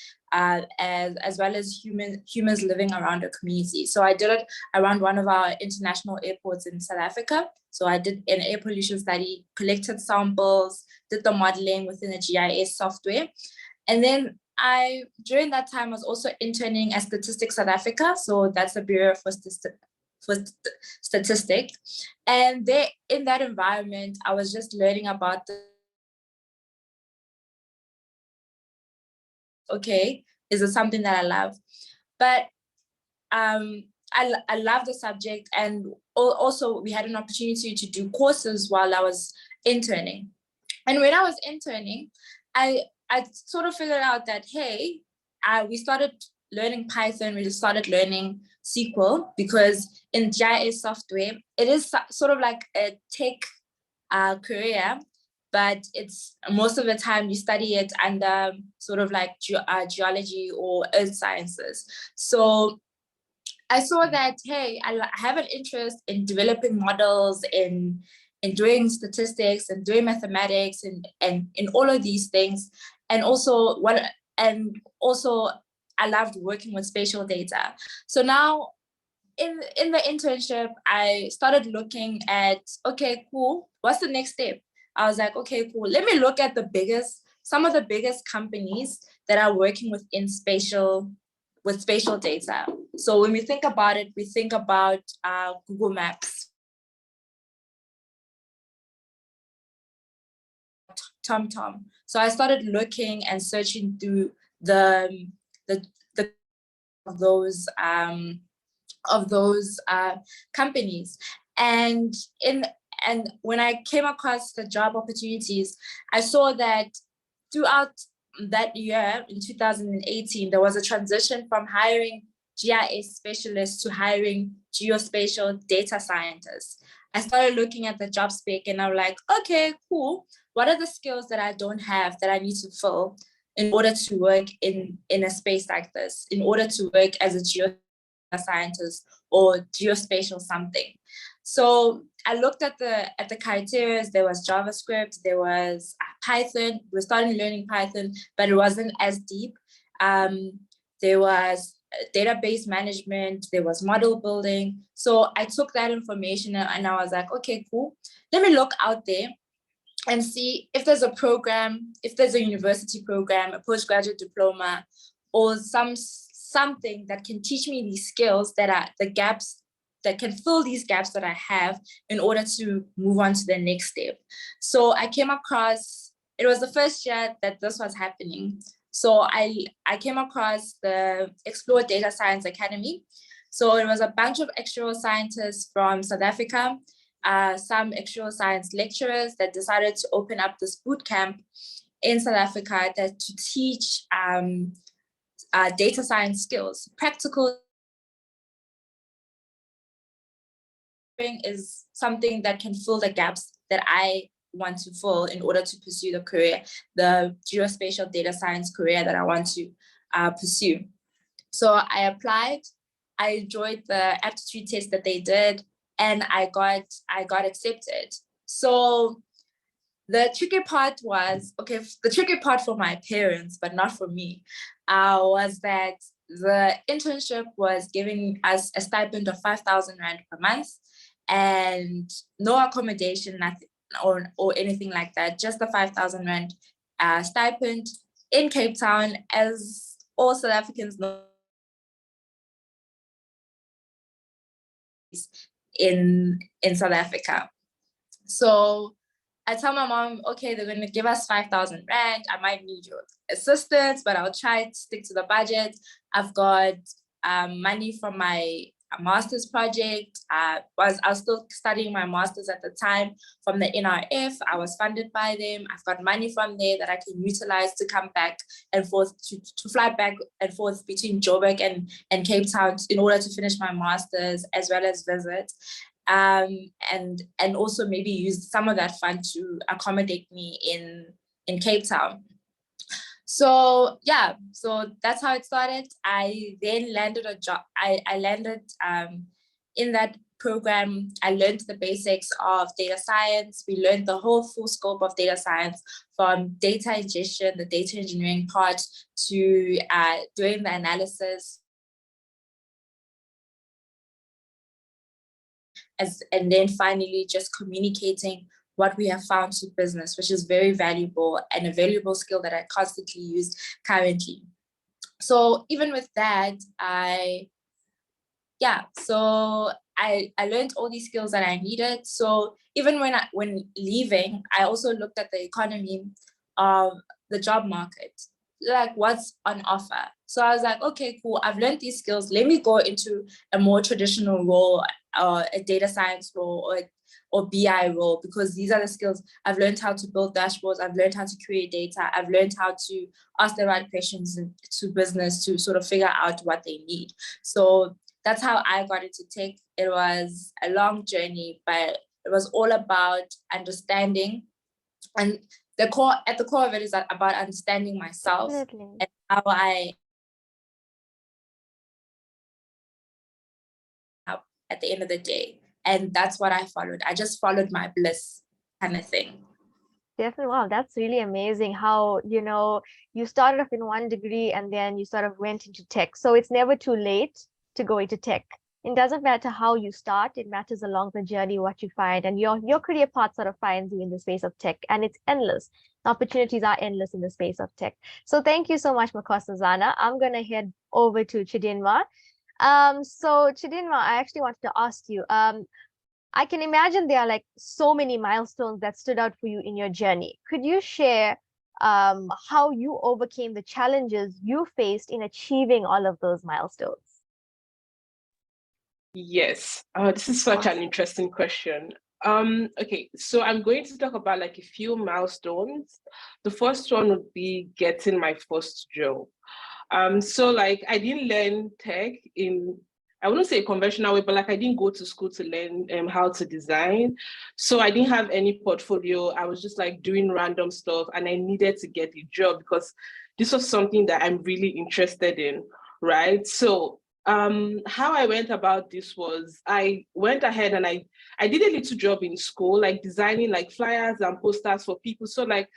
Speaker 15: humans living around a community. So I did it around one of our international airports in South Africa. So I did an air pollution study, collected samples, did the modeling within the GIS software. And then during that time, I was also interning at Statistics South Africa. So that's the Bureau for Statistics. And there, in that environment, I was just learning about okay, is it something that I love? But I love the subject, and also we had an opportunity to do courses while I was interning. And when I was interning, I sort of figured out that, hey, we started learning Python, we started learning SQL, because in GIS software, it is sort of like a tech career, but it's most of the time you study it under sort of like geology or earth sciences. So I saw that, hey, I have an interest in developing models, in in doing statistics and doing mathematics and in all of these things. And also I loved working with spatial data. So now in the internship, I started looking at, okay, cool, what's the next step? I was like, okay, cool, let me look at some of the biggest companies that are working with spatial data. So when we think about it, we think about Google Maps, TomTom. So I started looking and searching through the of those companies, and when I came across the job opportunities, I saw that throughout that year in 2018, there was a transition from hiring GIS specialists to hiring geospatial data scientists. I started looking at the job spec and I'm like, okay, cool. What are the skills that I don't have that I need to fill in order to work in a space like this, in order to work as a geodata scientist or geospatial something? So I looked at the criteria. There was JavaScript, there was Python. We started learning Python, but it wasn't as deep. There was database management, there was model building. So I took that information and I was like, okay, cool. Let me look out there and see if there's a program, if there's a university program, a postgraduate diploma, or something that can teach me these skills that are the gaps, that can fill these gaps that I have in order to move on to the next step. So I came across, it was the first year that this was happening. So I came across the Explore Data Science Academy. So it was a bunch of actuarial scientists from South Africa, some actuarial science lecturers that decided to open up this boot camp in South Africa to teach data science skills. Practical is something that can fill the gaps that I want to fill in order to pursue the geospatial data science career that I want to pursue. So I applied, I enjoyed the aptitude test that they did, and I got accepted. So the tricky part was, the tricky part for my parents, but not for me, was that the internship was giving us a stipend of 5,000 Rand per month and no accommodation, nothing, or anything like that, just the 5,000 Rand stipend in Cape Town, as all South Africans know, in South Africa. So I tell my mom, okay, they're going to give us 5,000 Rand. I might need your assistance, but I'll try to stick to the budget. I've got money from my master's project. I was still studying my master's at the time from the NRF. I was funded by them. I've got money from there that I can utilize to come back and forth, to fly back and forth between Joburg and Cape Town in order to finish my master's, as well as visit. And also maybe use some of that fund to accommodate me in Cape Town. So yeah, so that's how it started. I then landed a job. I landed in that program. I learned the basics of data science. We learned the whole full scope of data science, from data ingestion, the data engineering part, to doing the analysis, and then finally just communicating what we have found to business, which is very valuable and a valuable skill that I constantly use currently. So even with that, I learned all these skills that I needed. So even when leaving, I also looked at the economy of the job market, like what's on offer. So I was like, okay, cool, I've learned these skills. Let me go into a more traditional role, a data science role or BI role, because these are the skills. I've learned how to build dashboards. I've learned how to create data. I've learned how to ask the right questions to business to sort of figure out what they need. So that's how I got into tech. It was a long journey, but it was all about understanding. And at the core of it is about understanding myself. Definitely. And how I, at the end of the day. And that's what I followed. I just followed my bliss kind of thing.
Speaker 12: Definitely. Wow, that's really amazing how, you started off in one degree and then you sort of went into tech. So it's never too late to go into tech. It doesn't matter how you start, it matters along the journey what you find. And your career path sort of finds you in the space of tech, and it's endless. The opportunities are endless in the space of tech. So thank you so much, Makosazana. I'm gonna head over to Chidinma. So Chidinma, I actually wanted to ask you, I can imagine there are like so many milestones that stood out for you in your journey. Could you share how you overcame the challenges you faced in achieving all of those milestones?
Speaker 13: Yes, this is such an interesting question. Okay, so I'm going to talk about like a few milestones. The first one would be getting my first job. So like I didn't learn tech in, I wouldn't say a conventional way, but like I didn't go to school to learn how to design. So I didn't have any portfolio. I was just like doing random stuff, and I needed to get a job because this was something that I'm really interested in, right? So how I went about this was I went ahead and I did a little job in school, like designing like flyers and posters for people. So like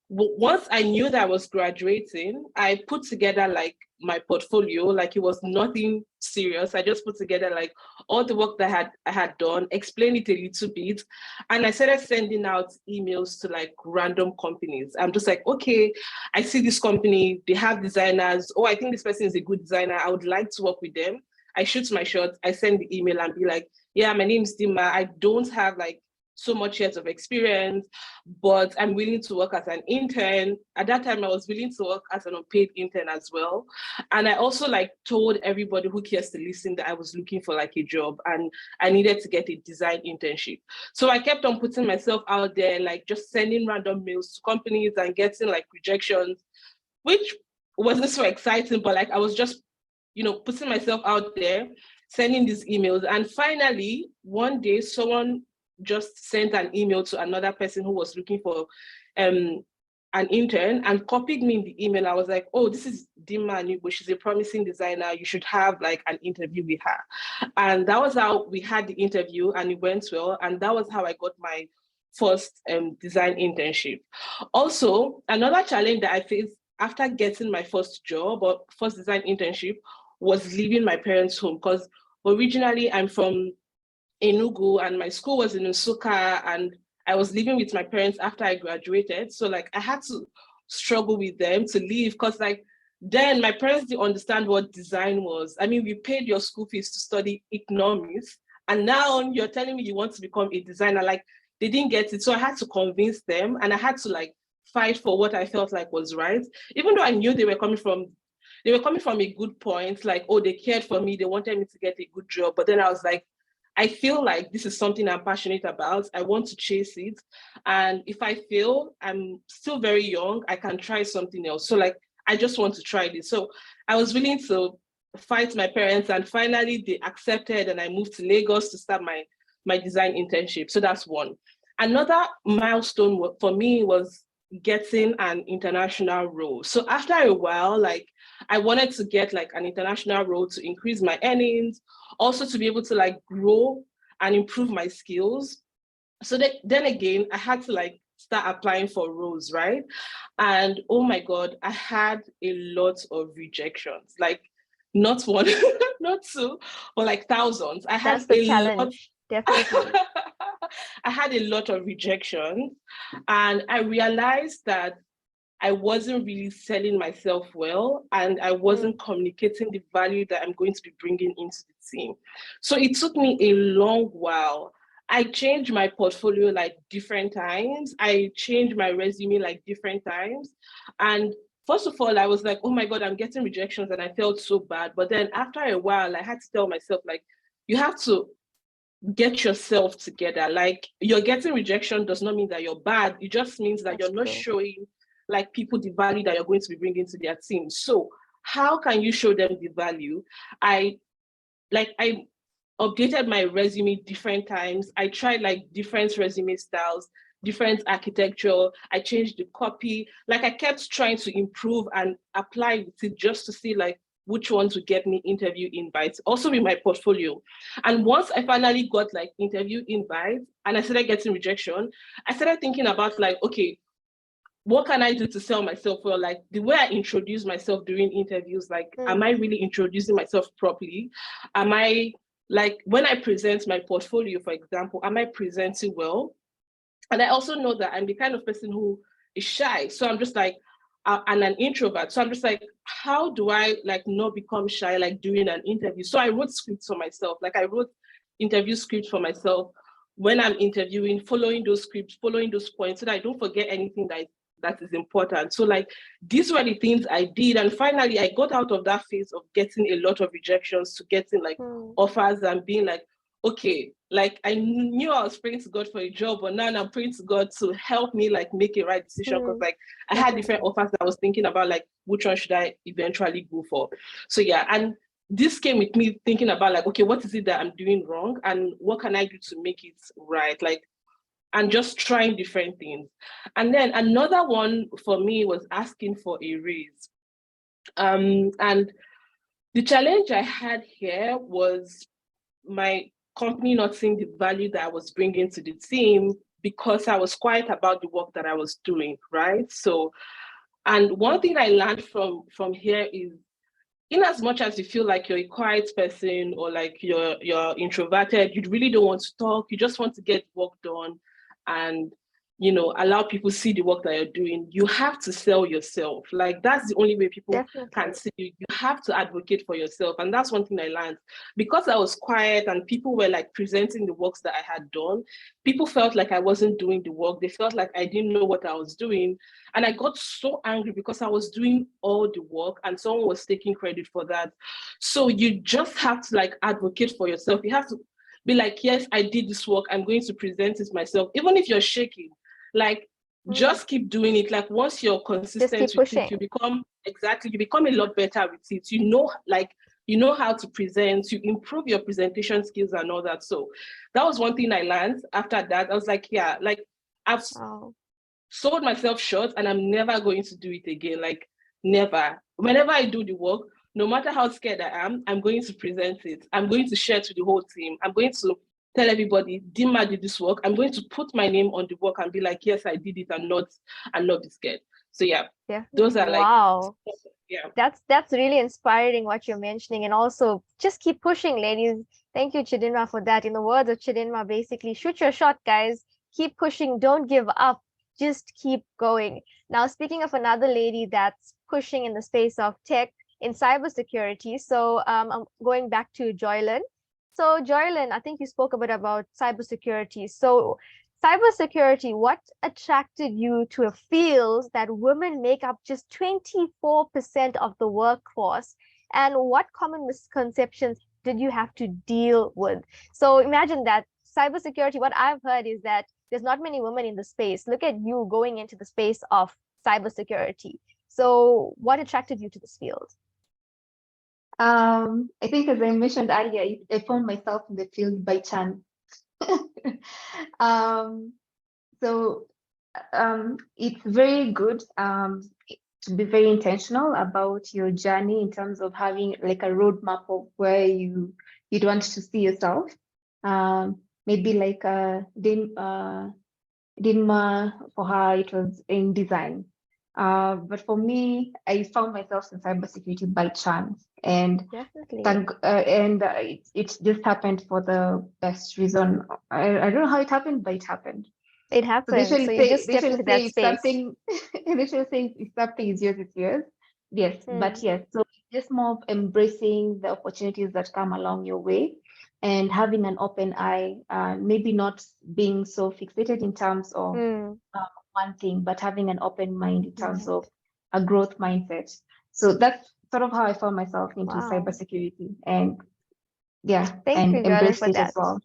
Speaker 13: once I knew that I was graduating, I put together like my portfolio, like it was nothing serious. I just put together like all the work that I had done, explained it a little bit, and I started sending out emails to like random companies. I'm just like, okay, I see this company, they have designers. Oh, I think this person is a good designer. I would like to work with them. I shoot my shot, I send the email and be like, yeah, my name is Dima. I don't have like so much years of experience, but I'm willing to work as an intern. At that time, I was willing to work as an unpaid intern as well. And I also like told everybody who cares to listen that I was looking for like a job and I needed to get a design internship. So I kept on putting myself out there, like just sending random mails to companies and getting like rejections, which wasn't so exciting, but like I was just, putting myself out there, sending these emails. And finally, one day, someone just sent an email to another person who was looking for an intern and copied me in the email. I was like, oh, this is Dima Anubo. She's a promising designer. You should have like an interview with her. And that was how we had the interview, and it went well. And that was how I got my first design internship. Also, another challenge that I faced after getting my first job or first design internship was leaving my parents' home, because originally I'm from Enugu and my school was in Nsukka, and I was living with my parents after I graduated. So like I had to struggle with them to leave, because like then my parents didn't understand what design was. I mean, we paid your school fees to study economics, and now you're telling me you want to become a designer. Like they didn't get it. So I had to convince them, and I had to like fight for what I felt like was right, even though I knew they were coming from a good point, like, oh, they cared for me, they wanted me to get a good job. But then I was like, I feel like this is something I'm passionate about. I want to chase it. And if I fail, I'm still very young, I can try something else. So like, I just want to try this. So I was willing to fight my parents, and finally they accepted, and I moved to Lagos to start my design internship. So that's one. Another milestone for me was getting an international role. So after a while, like I wanted to get like an international role to increase my earnings, also to be able to like grow and improve my skills. So then again, I had to like start applying for roles, right? And oh my God, I had a lot of rejections, like not one, not two, but like thousands. I had
Speaker 12: That's the
Speaker 13: a
Speaker 12: challenge, definitely.
Speaker 13: I had a lot of rejections, and I realized that I wasn't really selling myself well, and I wasn't communicating the value that I'm going to be bringing into the team. So it took me a long while. I changed my portfolio like different times. I changed my resume like different times. And first of all, I was like, oh my God, I'm getting rejections, and I felt so bad. But then after a while, I had to tell myself, like, you have to get yourself together. Like, you're getting rejection does not mean that you're bad. It just means that you're not showing like people the value that you're going to be bringing to their team. So how can you show them the value? I updated my resume different times. I tried like different resume styles, different architecture. I changed the copy. Like I kept trying to improve and apply with it just to see like, which ones would get me interview invites, also with my portfolio. And once I finally got like interview invites and I started getting rejection, I started thinking about like, okay, what can I do to sell myself well? Like the way I introduce myself during interviews, like, am I really introducing myself properly? Am I, like, when I present my portfolio, for example, am I presenting well? And I also know that I'm the kind of person who is shy. So I'm just like, and an introvert. So I'm just like, how do I like not become shy, like during an interview? So I wrote scripts for myself. Like I wrote interview scripts for myself when I'm interviewing, following those scripts, following those points so that I don't forget anything that is important. So like, these were the things I did. And finally I got out of that phase of getting a lot of rejections to getting like offers and being like, okay, like I knew I was praying to God for a job, but now I'm praying to God to help me like make a right decision. Because like I had different offers that I was thinking about, like which one should I eventually go for. So yeah, and this came with me thinking about like, okay, what is it that I'm doing wrong and what can I do to make it right? Like, and just trying different things. And then another one for me was asking for a raise. And the challenge I had here was my company not seeing the value that I was bringing to the team because I was quiet about the work that I was doing, right? So, and one thing I learned from here is, in as much as you feel like you're a quiet person or like you're introverted, you really don't want to talk, you just want to get work done and, you know, allow people see the work that you're doing, you have to sell yourself. Like that's the only way people can see you. You have to advocate for yourself. And that's one thing I learned. Because I was quiet and people were like presenting the works that I had done, people felt like I wasn't doing the work. They felt like I didn't know what I was doing. And I got so angry because I was doing all the work and someone was taking credit for that. So you just have to like advocate for yourself. You have to be like, yes, I did this work. I'm going to present it myself. Even if you're shaking, like just keep doing it. Like once you're consistent with it, you become a lot better with it. You know, like, you know how to present, you improve your presentation skills and all that. So that was one thing I learned after that. I was like, yeah, like I've sold myself short and I'm never going to do it again. Like never. Whenever I do the work, no matter how scared I am, I'm going to present it. I'm going to share to the whole team. I'm going to tell everybody, Dima did this work. I'm going to put my name on the work and be like, yes, I did it and not be scared. So yeah, those are like, yeah.
Speaker 12: That's really inspiring what you're mentioning. And also just keep pushing, ladies. Thank you, Chidinma, for that. In the words of Chidinma, basically, shoot your shot, guys. Keep pushing, don't give up. Just keep going. Now, speaking of another lady that's pushing in the space of tech in cybersecurity. So I'm going back to Joylyn. So Joylyn, I think you spoke a bit about cybersecurity. So cybersecurity, what attracted you to a field that women make up just 24% of the workforce? And what common misconceptions did you have to deal with? So imagine that cybersecurity, what I've heard is that there's not many women in the space. Look at you going into the space of cybersecurity. So what attracted you to this field?
Speaker 14: I think, as I mentioned earlier, I found myself in the field by chance. It's very good to be very intentional about your journey in terms of having like a roadmap of where you'd want to see yourself. Maybe like Dinma, for her, it was in design. But for me, I found myself in cybersecurity by chance, and it just happened for the best reason. I don't know how it happened, but it happened.
Speaker 12: It happened. So you just stepped into that space.
Speaker 14: They should say if something is yours, it's yours. Yes, but yes. So just more of embracing the opportunities that come along your way, and having an open eye, maybe not being so fixated in terms of one thing, but having an open mind in terms of a growth mindset. So that's sort of how I found myself into cybersecurity, and yeah,
Speaker 12: Thank you,
Speaker 14: embraced
Speaker 12: for
Speaker 14: it
Speaker 12: that.
Speaker 14: as well.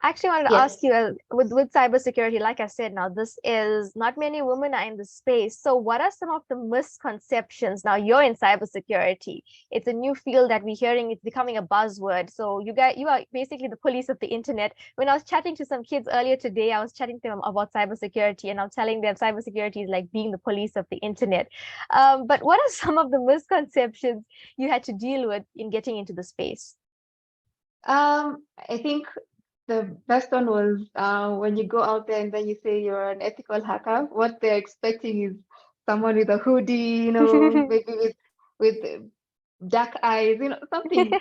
Speaker 12: I actually wanted to
Speaker 14: Yes.
Speaker 12: ask you with cybersecurity, like I said, now this is not many women are in the space. So what are some of the misconceptions? Now you're in cybersecurity. It's a new field that we're hearing, it's becoming a buzzword. So you are basically the police of the internet. When I was chatting to some kids earlier today, I was chatting to them about cybersecurity, and I'm telling them cybersecurity is like being the police of the internet. But what are some of the misconceptions you had to deal with in getting into the space?
Speaker 14: I think the best one was when you go out there and then you say you're an ethical hacker, what they're expecting is someone with a hoodie, maybe with dark eyes, something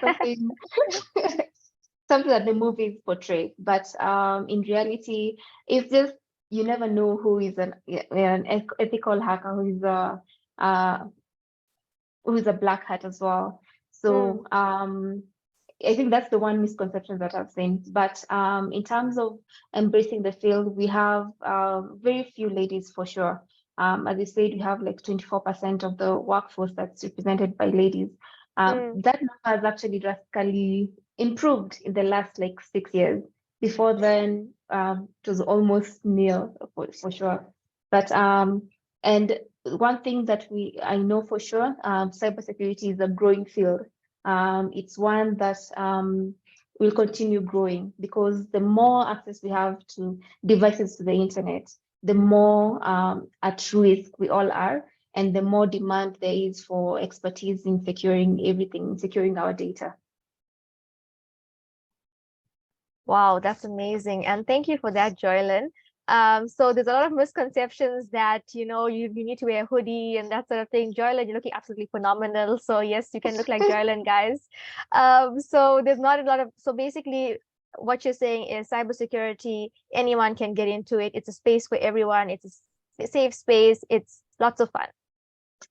Speaker 14: something that the movies portray. But in reality, it's just you never know who is an ethical hacker, who is a black hat as well. So I think that's the one misconception that I've seen. But in terms of embracing the field, we have very few ladies for sure. As you said, we have like 24% of the workforce that's represented by ladies. That number has actually drastically improved in the last like 6 years. Before then, it was almost nil for sure. But and one thing that I know for sure, cybersecurity is a growing field. It's one that will continue growing because the more access we have to devices to the internet, the more at risk we all are, and the more demand there is for expertise in securing everything, securing our data.
Speaker 12: Wow, that's amazing. And thank you for that, Joylyn. So there's a lot of misconceptions that, you need to wear a hoodie and that sort of thing. Joylyn, you're looking absolutely phenomenal. So yes, you can look like Joylyn, guys. So there's not a lot of, so basically what you're saying is cybersecurity, anyone can get into it. It's a space for everyone. It's a safe space. It's lots of fun.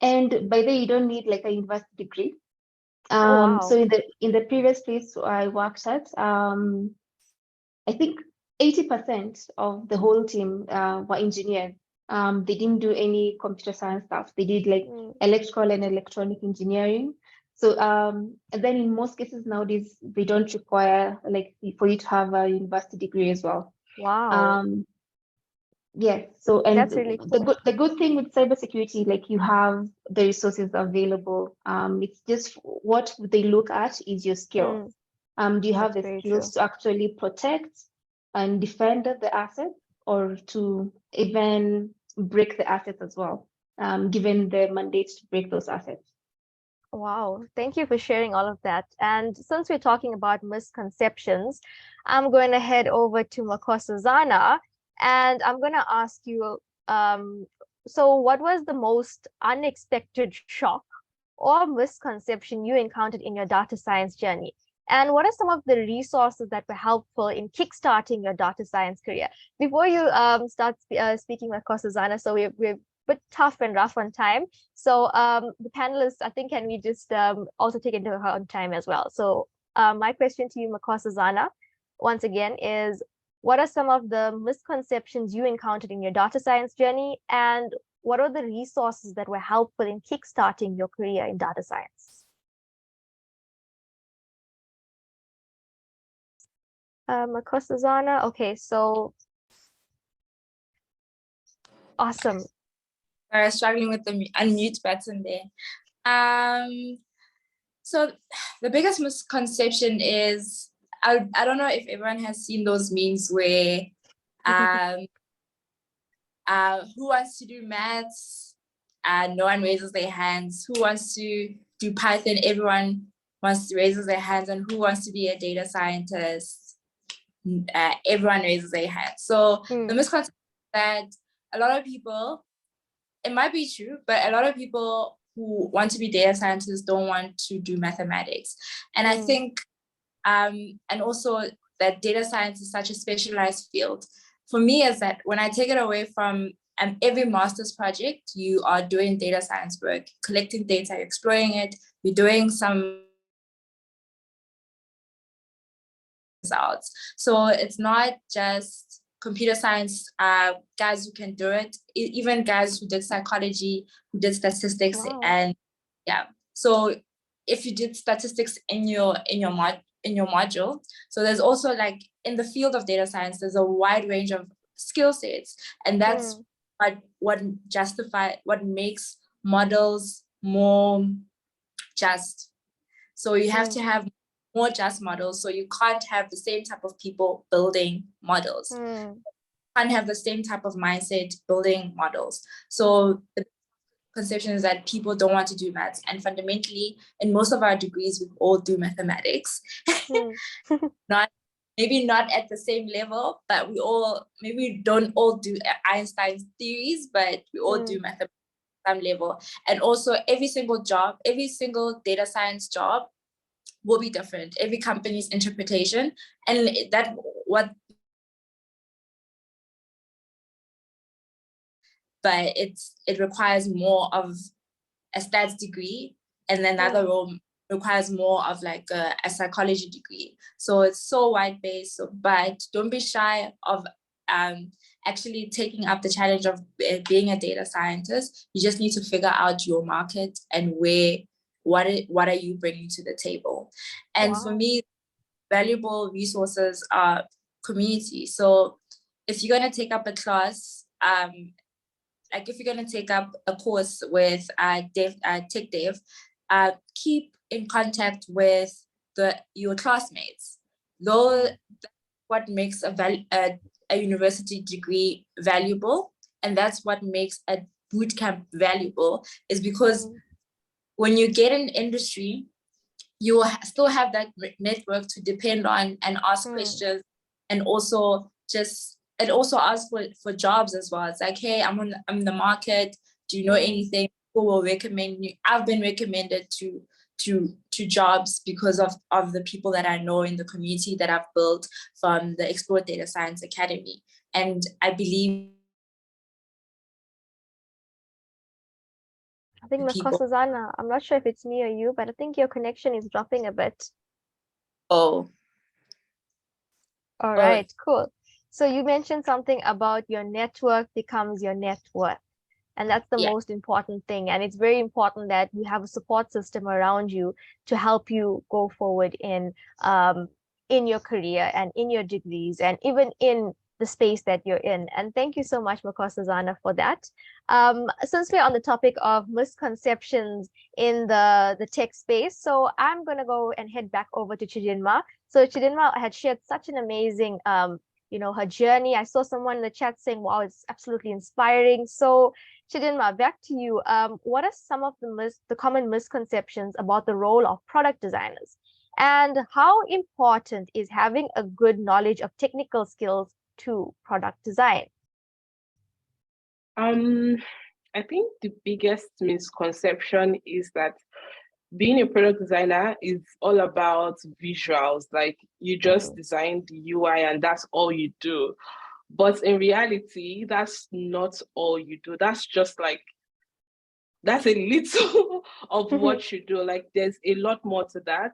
Speaker 14: And by the way, you don't need like a university degree.
Speaker 12: Wow.
Speaker 14: So in the previous place I worked at, I think 80% of the whole team were engineers. They didn't do any computer science stuff. They did like electrical and electronic engineering. So and then in most cases nowadays, they don't require like for you to have a university degree as well.
Speaker 12: Wow.
Speaker 14: Yeah. So and
Speaker 12: that's really cool.
Speaker 14: the good thing with cybersecurity, like you have the resources available. It's just what they look at is your skill. Do you have the skills to actually protect and defend the asset, or to even break the assets as well, given the mandate to break those assets?
Speaker 12: Wow, thank you for sharing all of that. And since we're talking about misconceptions, I'm going to head over to Makosazana, and I'm going to ask you, so what was the most unexpected shock or misconception you encountered in your data science journey? And what are some of the resources that were helpful in kickstarting your data science career? Before you start speaking, Makosazana, so we're a bit tough and rough on time. So the panelists, I think, can we just also take into account time as well? So my question to you, Makosazana, once again, is what are some of the misconceptions you encountered in your data science journey? And what are the resources that were helpful in kickstarting your career in data science? Makosazana, okay, so awesome.
Speaker 15: I was struggling with the unmute button there. So the biggest misconception is, I don't know if everyone has seen those memes where who wants to do maths? No one raises their hands. Who wants to do Python? Everyone raises their hands. And who wants to be a data scientist? Everyone raises their hands. So the misconception is that a lot of people, it might be true, but a lot of people who want to be data scientists don't want to do mathematics. And I think, and also that data science is such a specialized field. For me, is that when I take it away from every master's project, you are doing data science work, collecting data, you're exploring it, you're doing some results. So it's not just computer science guys who can do it, even guys who did psychology, who did statistics. And yeah, so if you did statistics in your module. So there's also like in the field of data science, there's a wide range of skill sets, and that's what makes models more just. So you have to have more just models. So you can't have the same type of people building models. Can't have the same type of mindset building models. So the conception is that people don't want to do maths, and fundamentally in most of our degrees we all do mathematics. Maybe not at the same level, but we don't all do Einstein's theories, but we all do mathematics at some level. And also every single data science job will be different, every company's interpretation, and but it requires more of a stats degree, and another role requires more of like a psychology degree. So it's so wide based, but don't be shy of actually taking up the challenge of being a data scientist. You just need to figure out your market and what are you bringing to the table. And for me, valuable resources are community. So if you're going to take up a class, like if you're going to take up a course with tech dev, keep in contact with your classmates. Though that's what makes a university degree valuable, and that's what makes a bootcamp valuable, is because when you get in industry, you will still have that network to depend on and ask questions, and also ask for jobs as well. It's like, hey, I'm in the market. Do you know anything? Who will recommend you? I've been recommended to jobs because of the people that I know in the community that I've built from the Explore Data Science Academy. And I believe
Speaker 12: I think Susanna, I'm not sure if it's me or you, but I think your connection is dropping a bit.
Speaker 15: Oh.
Speaker 12: All right, cool. So you mentioned something about your network becomes your net worth. And that's the most important thing. And it's very important that you have a support system around you to help you go forward in your career and in your degrees and even in the space that you're in. And thank you so much, Susanna, for that. Since we're on the topic of misconceptions in the tech space, so I'm going to go and head back over to Chidinma. So Chidinma had shared such an amazing her journey. I saw someone in the chat saying, wow, it's absolutely inspiring. So Chidinma, back to you. What are some of the common misconceptions about the role of product designers? And how important is having a good knowledge of technical skills to product design?
Speaker 13: I think the biggest misconception is that being a product designer is all about visuals. Like you just design the UI and that's all you do. But in reality, that's not all you do. That's a little of what you do. Like there's a lot more to that.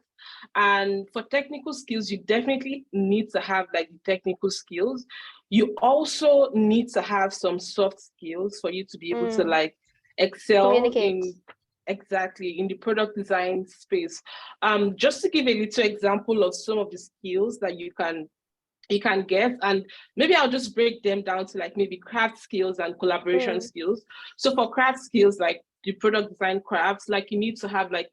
Speaker 13: And for technical skills, you definitely need to have like the technical skills. You also need to have some soft skills for you to be able to like excel in the product design space. Just to give a little example of some of the skills that you can get, and maybe I'll just break them down to like maybe craft skills and collaboration skills. So for craft skills, like the product design crafts, like you need to have like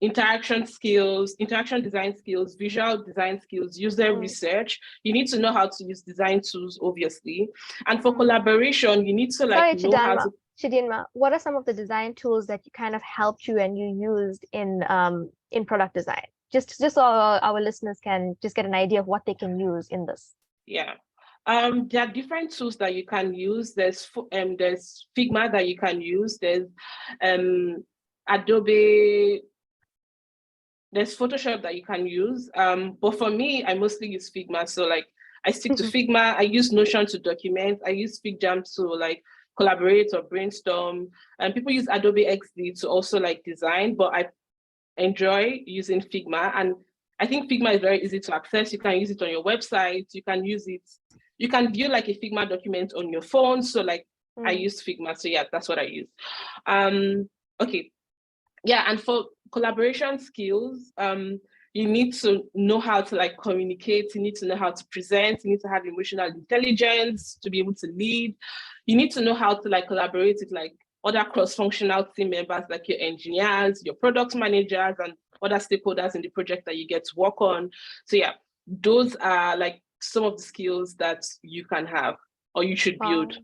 Speaker 13: interaction design skills, visual design skills, user research. You need to know how to use design tools, obviously. And for collaboration, you need to like know how to.
Speaker 12: Chidinma, what are some of the design tools that you kind of helped you and you used in product design? Just so our listeners can just get an idea of what they can use in this.
Speaker 13: Yeah. There are different tools that you can use. There's Figma that you can use. There's Adobe. There's Photoshop that you can use. But for me, I mostly use Figma. So like I stick to Figma. I use Notion to document. I use FigJam to like collaborate or brainstorm. And people use Adobe XD to also like design, but I enjoy using Figma. And I think Figma is very easy to access. You can use it on your website. You can use it. You can view like a Figma document on your phone. So like I use Figma. So yeah, that's what I use. Okay. Yeah, and for collaboration skills, you need to know how to like communicate, you need to know how to present, you need to have emotional intelligence to be able to lead. You need to know how to like collaborate with like other cross-functional team members, like your engineers, your product managers, and other stakeholders in the project that you get to work on. So yeah, those are like some of the skills that you can have or you should build.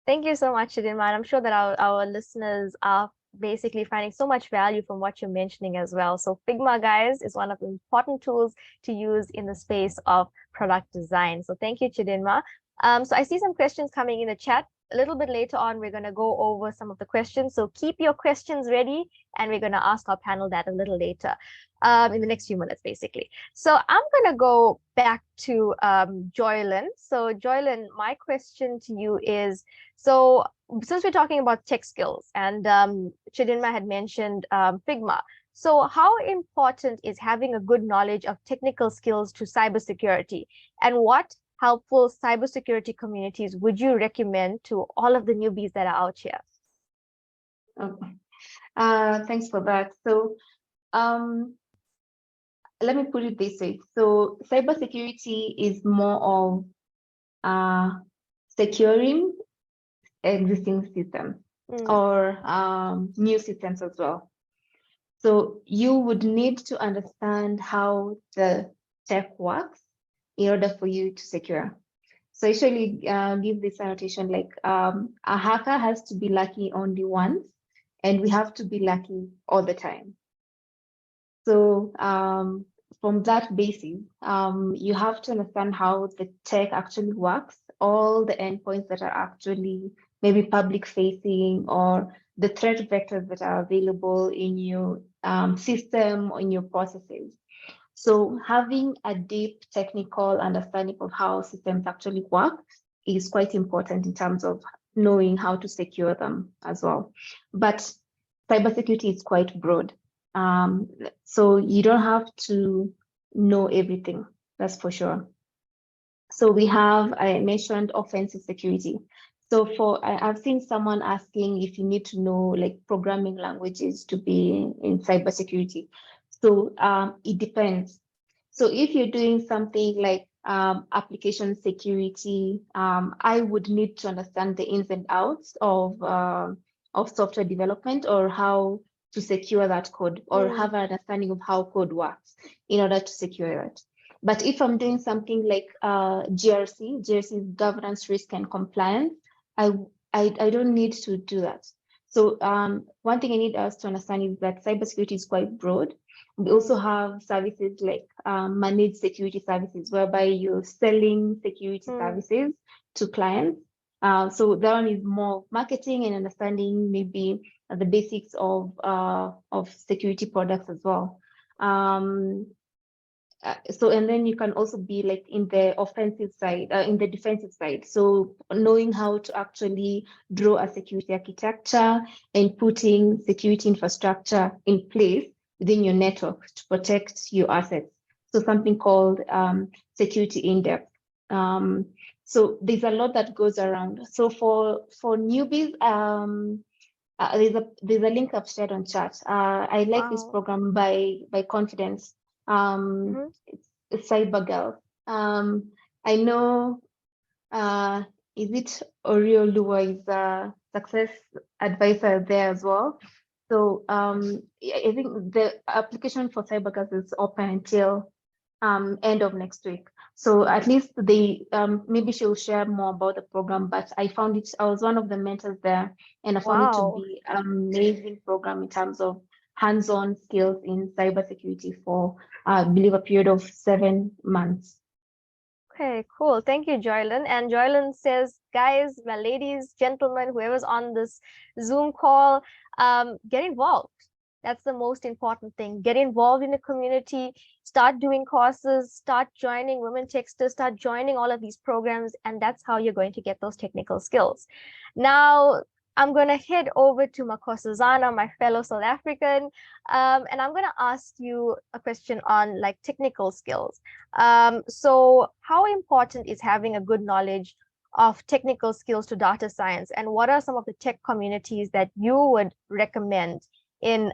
Speaker 12: Thank you so much, Chidinma. I'm sure that our listeners are basically finding so much value from what you're mentioning as well. So Figma, guys, is one of the important tools to use in the space of product design. So thank you, Chidinma. So I see some questions coming in the chat. A little bit later on, we're going to go over some of the questions. So keep your questions ready, and we're going to ask our panel that a little later, in the next few minutes, basically. So I'm going to go back to Joylyn. So Joylyn, my question to you is, so since we're talking about tech skills, and Chidinma had mentioned Figma, so how important is having a good knowledge of technical skills to cybersecurity, and what helpful cybersecurity communities would you recommend to all of the newbies that are out here?
Speaker 14: Okay. Thanks for that. So let me put it this way. So cybersecurity is more of securing existing systems or new systems as well. So you would need to understand how the tech works in order for you to secure. So usually give this annotation like a hacker has to be lucky only once, and we have to be lucky all the time. So from that basis, you have to understand how the tech actually works, all the endpoints that are actually maybe public facing, or the threat vectors that are available in your system or in your processes. So having a deep technical understanding of how systems actually work is quite important in terms of knowing how to secure them as well. But cybersecurity is quite broad. So you don't have to know everything, that's for sure. So we have, I mentioned offensive security. So I've seen someone asking if you need to know like programming languages to be in cybersecurity. So it depends. So if you're doing something like application security, I would need to understand the ins and outs of software development, or how to secure that code, or have an understanding of how code works in order to secure it. But if I'm doing something like GRC is governance, risk, and compliance, I don't need to do that. So one thing I need us to understand is that cybersecurity is quite broad. We also have services like managed security services, whereby you're selling security services to clients. So that one is more marketing and understanding maybe the basics of security products as well. So, and then you can also be like in the offensive side, in the defensive side. So knowing how to actually draw a security architecture and putting security infrastructure in place within your network to protect your assets. So something called security in depth. So there's a lot that goes around. So for newbies, there's a link I've shared on chat. I like this program by Confidence. It's Cyber Girl. I know, is it Oriol Lua is a success advisor there as well. So I think the application for Cyber Girls is open until end of next week. So at least they maybe she'll share more about the program, but I found it, I was one of the mentors there, and I found it to be an amazing program in terms of hands-on skills in cybersecurity for, I believe, a period of 7 months.
Speaker 12: Okay, cool. Thank you, Joylyn. And Joylyn says, guys, my ladies, gentlemen, whoever's on this Zoom call, get involved. That's the most important thing. Get involved in the community, start doing courses, start joining Women Techsters, start joining all of these programs, and that's how you're going to get those technical skills. Now, I'm going to head over to Makosazana, my fellow South African, and I'm going to ask you a question on like technical skills. So how important is having a good knowledge of technical skills to data science, and what are some of the tech communities that you would recommend in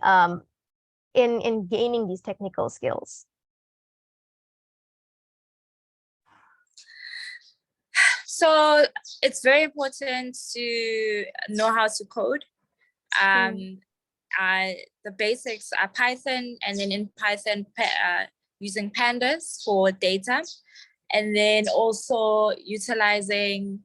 Speaker 12: in gaining these technical skills?
Speaker 15: So it's very important to know how to code. The basics are Python, and then in Python, using pandas for data, and then also utilizing,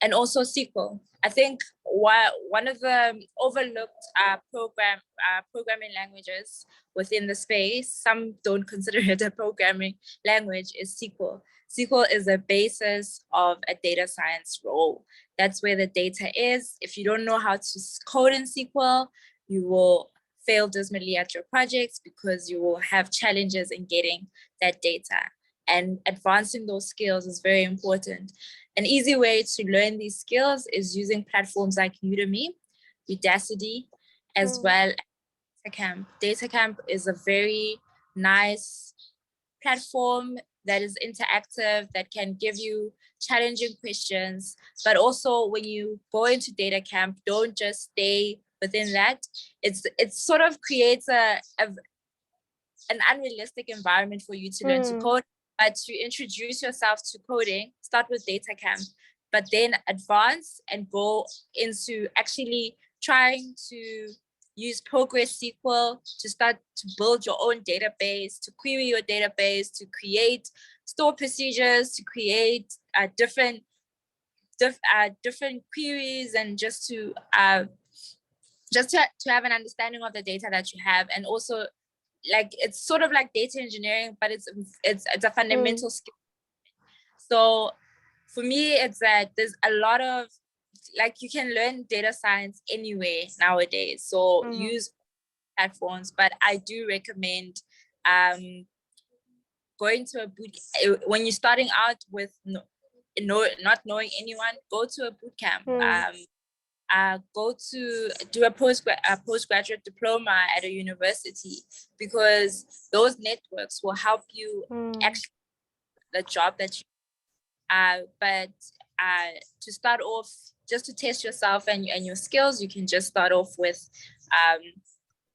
Speaker 15: and also SQL. I think one of the overlooked programming languages within the space, some don't consider it a programming language, is SQL. SQL is the basis of a data science role. That's where the data is. If you don't know how to code in SQL, you will fail dismally at your projects because you will have challenges in getting that data. And advancing those skills is very important. An easy way to learn these skills is using platforms like Udemy, Udacity, as well as DataCamp. DataCamp is a very nice platform that is interactive, that can give you challenging questions. But also when you go into DataCamp, don't just stay within that. It sort of creates an unrealistic environment for you to learn to code. But to introduce yourself to coding, start with DataCamp, but then advance and go into actually trying to use Progress SQL to start to build your own database, to query your database, to create store procedures, to create different queries, and just to have an understanding of the data that you have. And also, like, it's sort of like data engineering, but it's a fundamental skill. So for me, it's that there's a lot of, like, you can learn data science anywhere nowadays. So use platforms, but I do recommend going to a boot when you're starting out with not knowing anyone. Go to a boot camp. Go to do a postgraduate diploma at a university, because those networks will help you actually the job that you but to start off, just to test yourself and your skills, you can just start off with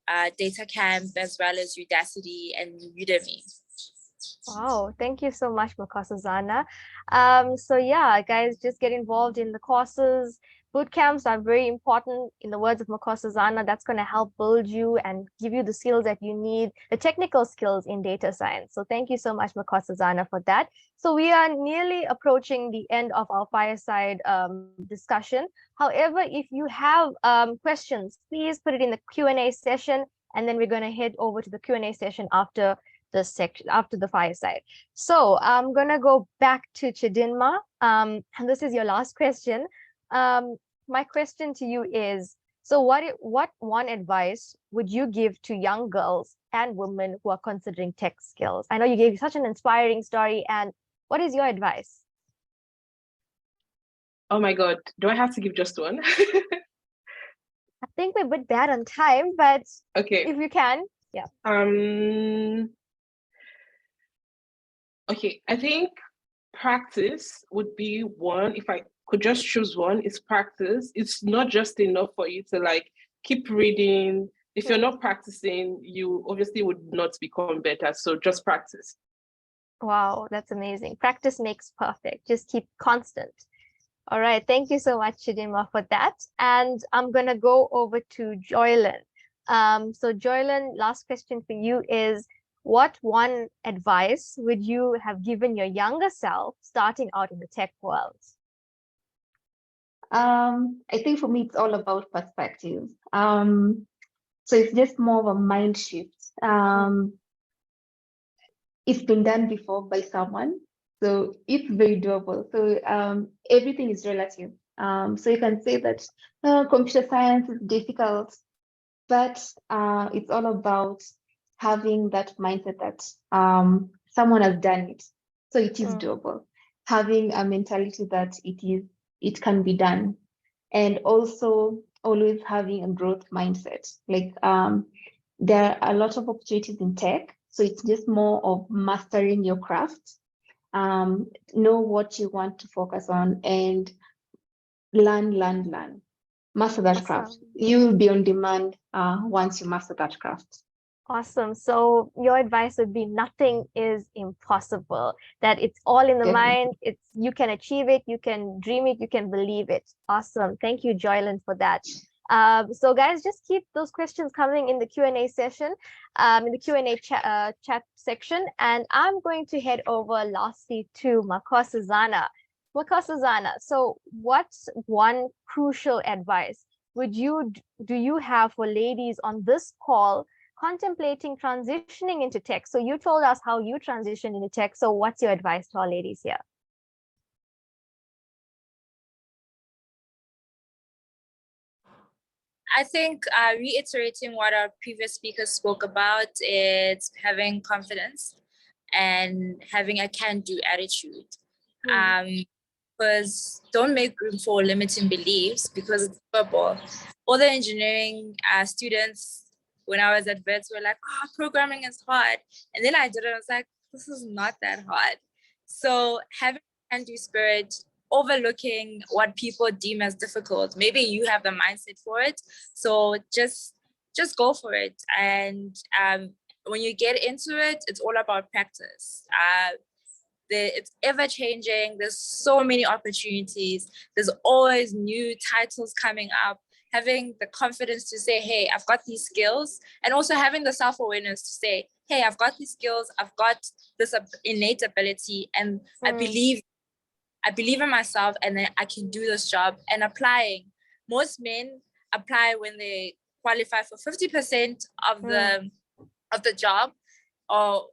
Speaker 15: DataCamp, as well as Udacity and Udemy.
Speaker 12: Wow, thank you so much, Nkosazana. So yeah, guys, just get involved in the courses. Boot camps are very important. In the words of Nkosazana, that's going to help build you and give you the skills that you need, the technical skills in data science. So thank you so much, Nkosazana, for that. So we are nearly approaching the end of our fireside discussion. However, if you have questions, please put it in the Q&A session, and then we're going to head over to the Q&A session after the fireside. So I'm gonna go back to Chidinma, and this is your last question. My question to you is, so what one advice would you give to young girls and women who are considering tech skills? I know you gave such an inspiring story, and what is your advice?
Speaker 13: Oh my God, do I have to give just one?
Speaker 12: I think we're a bit bad on time, but
Speaker 13: okay,
Speaker 12: if you can, yeah.
Speaker 13: Okay, I think practice would be one. If I could just choose one, is practice. It's not just enough for you to like keep reading. If you're not practicing, you obviously would not become better. So just practice.
Speaker 12: Wow, that's amazing. Practice makes perfect. Just keep constant. All right, thank you so much, Chidinma, for that. And I'm gonna go over to Joylyn. So Joylyn, last question for you is, what one advice would you have given your younger self starting out in the tech world?
Speaker 14: I think for me, it's all about perspective. So it's just more of a mind shift. It's been done before by someone, so it's very doable. So everything is relative. So you can say that computer science is difficult, but it's all about having that mindset that someone has done it, so it is doable. Having a mentality that it can be done, and also always having a growth mindset. Like there are a lot of opportunities in tech, so it's just more of mastering your craft, know what you want to focus on, and learn. Master that craft. You will be on demand once you master that craft.
Speaker 12: Awesome. So your advice would be nothing is impossible, that it's all in the mind. It's you can achieve it, you can dream it, you can believe it. Awesome. Thank you, Joylyn, for that. So guys, just keep those questions coming in the Q&A session, in the Q&A chat section. And I'm going to head over lastly to Makosazana. Makosazana, so what's one crucial advice do you have for ladies on this call contemplating transitioning into tech? So you told us how you transitioned into tech. So what's your advice to our ladies here?
Speaker 15: I think reiterating what our previous speakers spoke about, it's having confidence and having a can-do attitude. Because don't make room for limiting beliefs, because it's football. All the engineering students, when I was at vets, were like, oh, programming is hard. And then I did it, I was like, this is not that hard. So having a can-do spirit, overlooking what people deem as difficult. Maybe you have the mindset for it. So just go for it. And when you get into it, it's all about practice. It's ever changing. There's so many opportunities. There's always new titles coming up. Having the confidence to say, hey, I've got these skills, and also having the self-awareness to say, hey, I've got these skills, I've got this innate ability, and I believe in myself, and then I can do this job. And applying. Most men apply when they qualify for 50% of the job or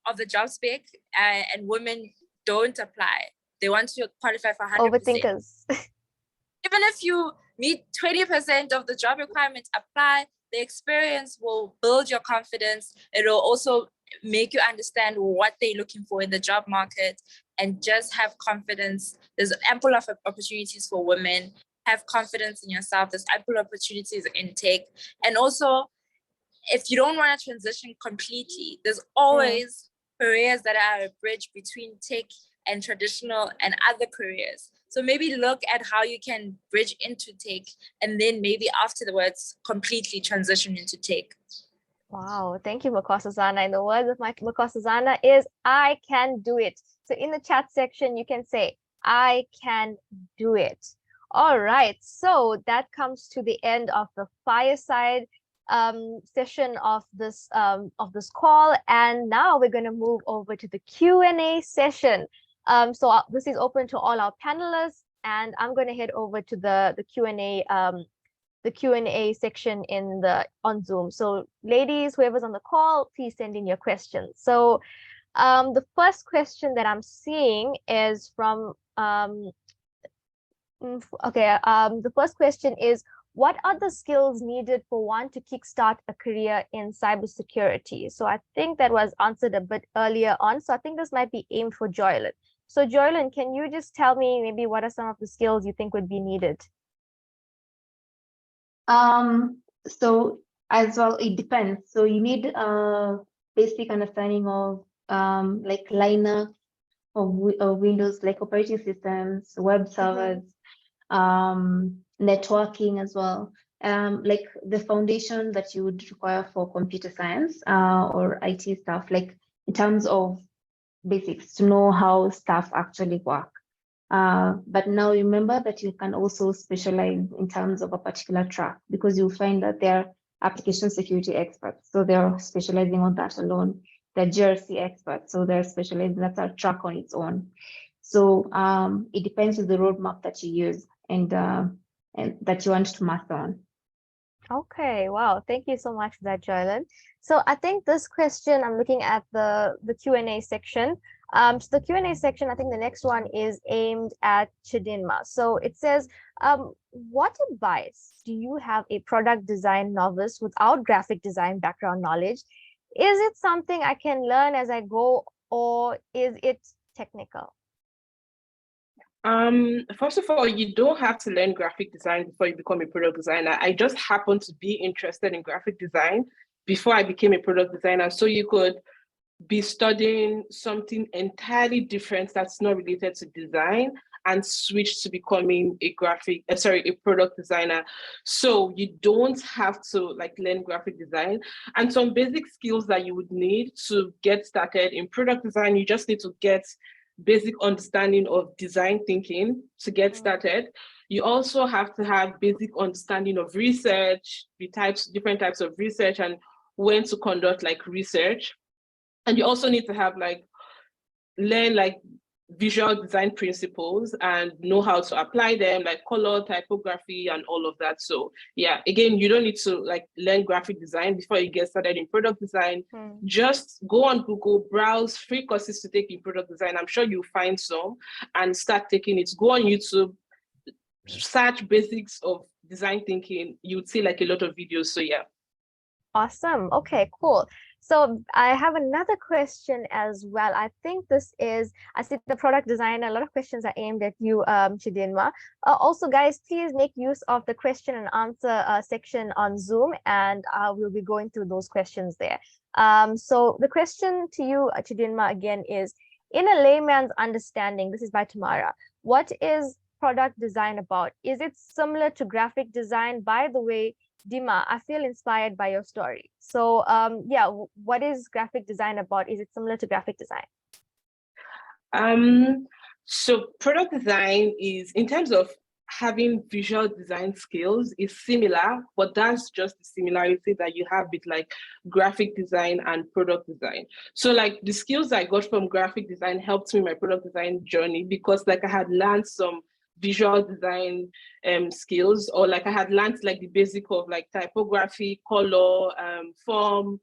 Speaker 15: of the job spec, and women don't apply. They want to qualify for 100%.
Speaker 12: Overthinkers.
Speaker 15: Even if you meet 20% of the job requirements, apply. The experience will build your confidence. It will also make you understand what they're looking for in the job market, and just have confidence. There's ample of opportunities for women. Have confidence in yourself. There's ample opportunities in tech. And also, if you don't want to transition completely, there's always careers that are a bridge between tech and traditional and other careers. So maybe look at how you can bridge into tech, and then maybe afterwards completely transition into tech.
Speaker 12: Wow, thank you, Makosazana. And the words of Makosazana is, I can do it. So in the chat section, you can say, I can do it. All right, so that comes to the end of the fireside session of this call, and now we're going to move over to the Q&A session. So this is open to all our panelists, and I'm going to head over to the Q&A section on Zoom. So ladies, whoever's on the call, please send in your questions. So the first question that I'm seeing is from the first question is, what are the skills needed for one to kickstart a career in cybersecurity? So I think that was answered a bit earlier on. So I think this might be aimed for Joylyn. So Joylyn, can you just tell me maybe what are some of the skills you think would be needed?
Speaker 14: So as well, it depends. So you need a basic understanding of like Linux or Windows, like operating systems, web servers, networking as well. Like the foundation that you would require for computer science or IT stuff, like in terms of basics to know how stuff actually work. But now remember that you can also specialize in terms of a particular track, because you'll find that they're application security experts. So they're specializing on that alone. They're GRC experts. So they're specializing, that's a track on its own. So it depends on the roadmap that you use and that you want to master on.
Speaker 12: Okay, wow. Thank you so much for that, Joylyn. So I think this question, I'm looking at the Q&A section. So the Q&A section, I think the next one is aimed at Chidinma. So it says, what advice do you have a product design novice without graphic design background knowledge? Is it something I can learn as I go, or is it technical?
Speaker 13: First of all, you don't have to learn graphic design before you become a product designer. I just happened to be interested in graphic design before I became a product designer. So you could be studying something entirely different that's not related to design and switch to becoming a product designer. So you don't have to like learn graphic design, and some basic skills that you would need to get started in product design. You just need to get basic understanding of design thinking to get started. You also have to have basic understanding of research, different types of research, and when to conduct like research. And you also need to have learn visual design principles and know how to apply them, like color, typography, and all of that. So yeah, again, you don't need to like learn graphic design before you get started in product design. Just go on Google, browse free courses to take in product design. I'm sure you'll find some and start taking it. Go on YouTube, search basics of design thinking. You'd see like a lot of videos. So yeah.
Speaker 12: Awesome. Okay, cool. So I have another question as well. I think I see the product design. A lot of questions are aimed at you, Chidinma. Also, guys, please make use of the question and answer section on Zoom, and we'll be going through those questions there. So the question to you, Chidinma, again is, in a layman's understanding, this is by Tamara, what is product design about? Is it similar to graphic design? By the way, Dima, I feel inspired by your story. So yeah, what is graphic design about? Is it similar to graphic design?
Speaker 13: So product design is, in terms of having visual design skills, is similar, but that's just the similarity that you have with like graphic design and product design. So like the skills I got from graphic design helped me in my product design journey, because like I had learned some visual design skills, or like I had learned like the basic of like typography, color, form,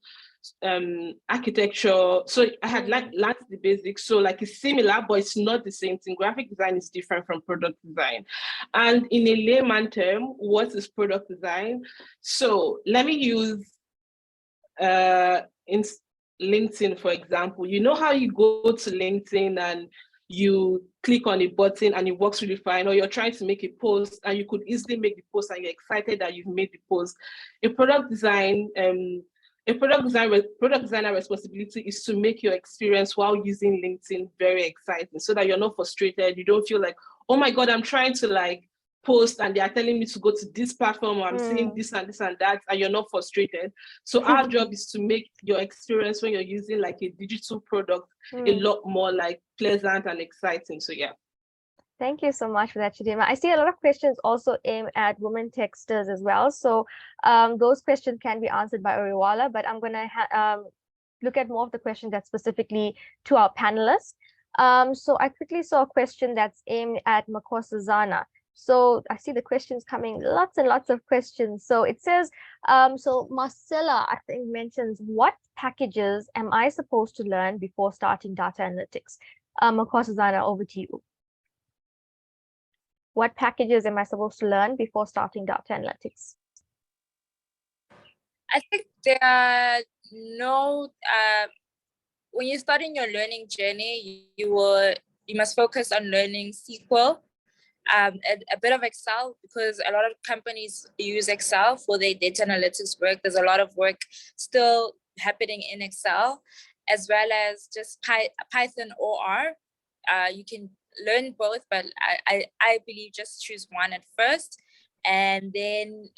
Speaker 13: architecture. So I had learned the basics. So like it's similar, but it's not the same thing. Graphic design is different from product design. And in a layman term, what is product design? So let me use in LinkedIn, for example. You know how you go to LinkedIn and you click on a button and it works really fine, or you're trying to make a post and you could easily make the post and you're excited that you've made the post. A product designer responsibility is to make your experience while using LinkedIn very exciting, so that you're not frustrated. You don't feel like, oh my God, I'm trying to like post and they are telling me to go to this platform, or I'm seeing this and this and that, and you're not frustrated. So our job is to make your experience when you're using like a digital product a lot more like pleasant and exciting. So yeah.
Speaker 12: Thank you so much for that, Chidima. I see a lot of questions also aimed at women texters as well. So those questions can be answered by Oriwala, but I'm going to look at more of the questions that's specifically to our panelists. So I quickly saw a question that's aimed at Makosazana. So I see the questions coming, lots and lots of questions. So it says, so Marcella, I think, mentions, what packages am I supposed to learn before starting data analytics? Makosazana, over to you. What packages am I supposed to learn before starting data analytics?
Speaker 15: I think there are no, when you're starting your learning journey, you must focus on learning SQL, a bit of Excel, because a lot of companies use Excel for their data analytics work. There's a lot of work still happening in Excel, as well as just Python or R. You can learn both, but I believe just choose one at first. And then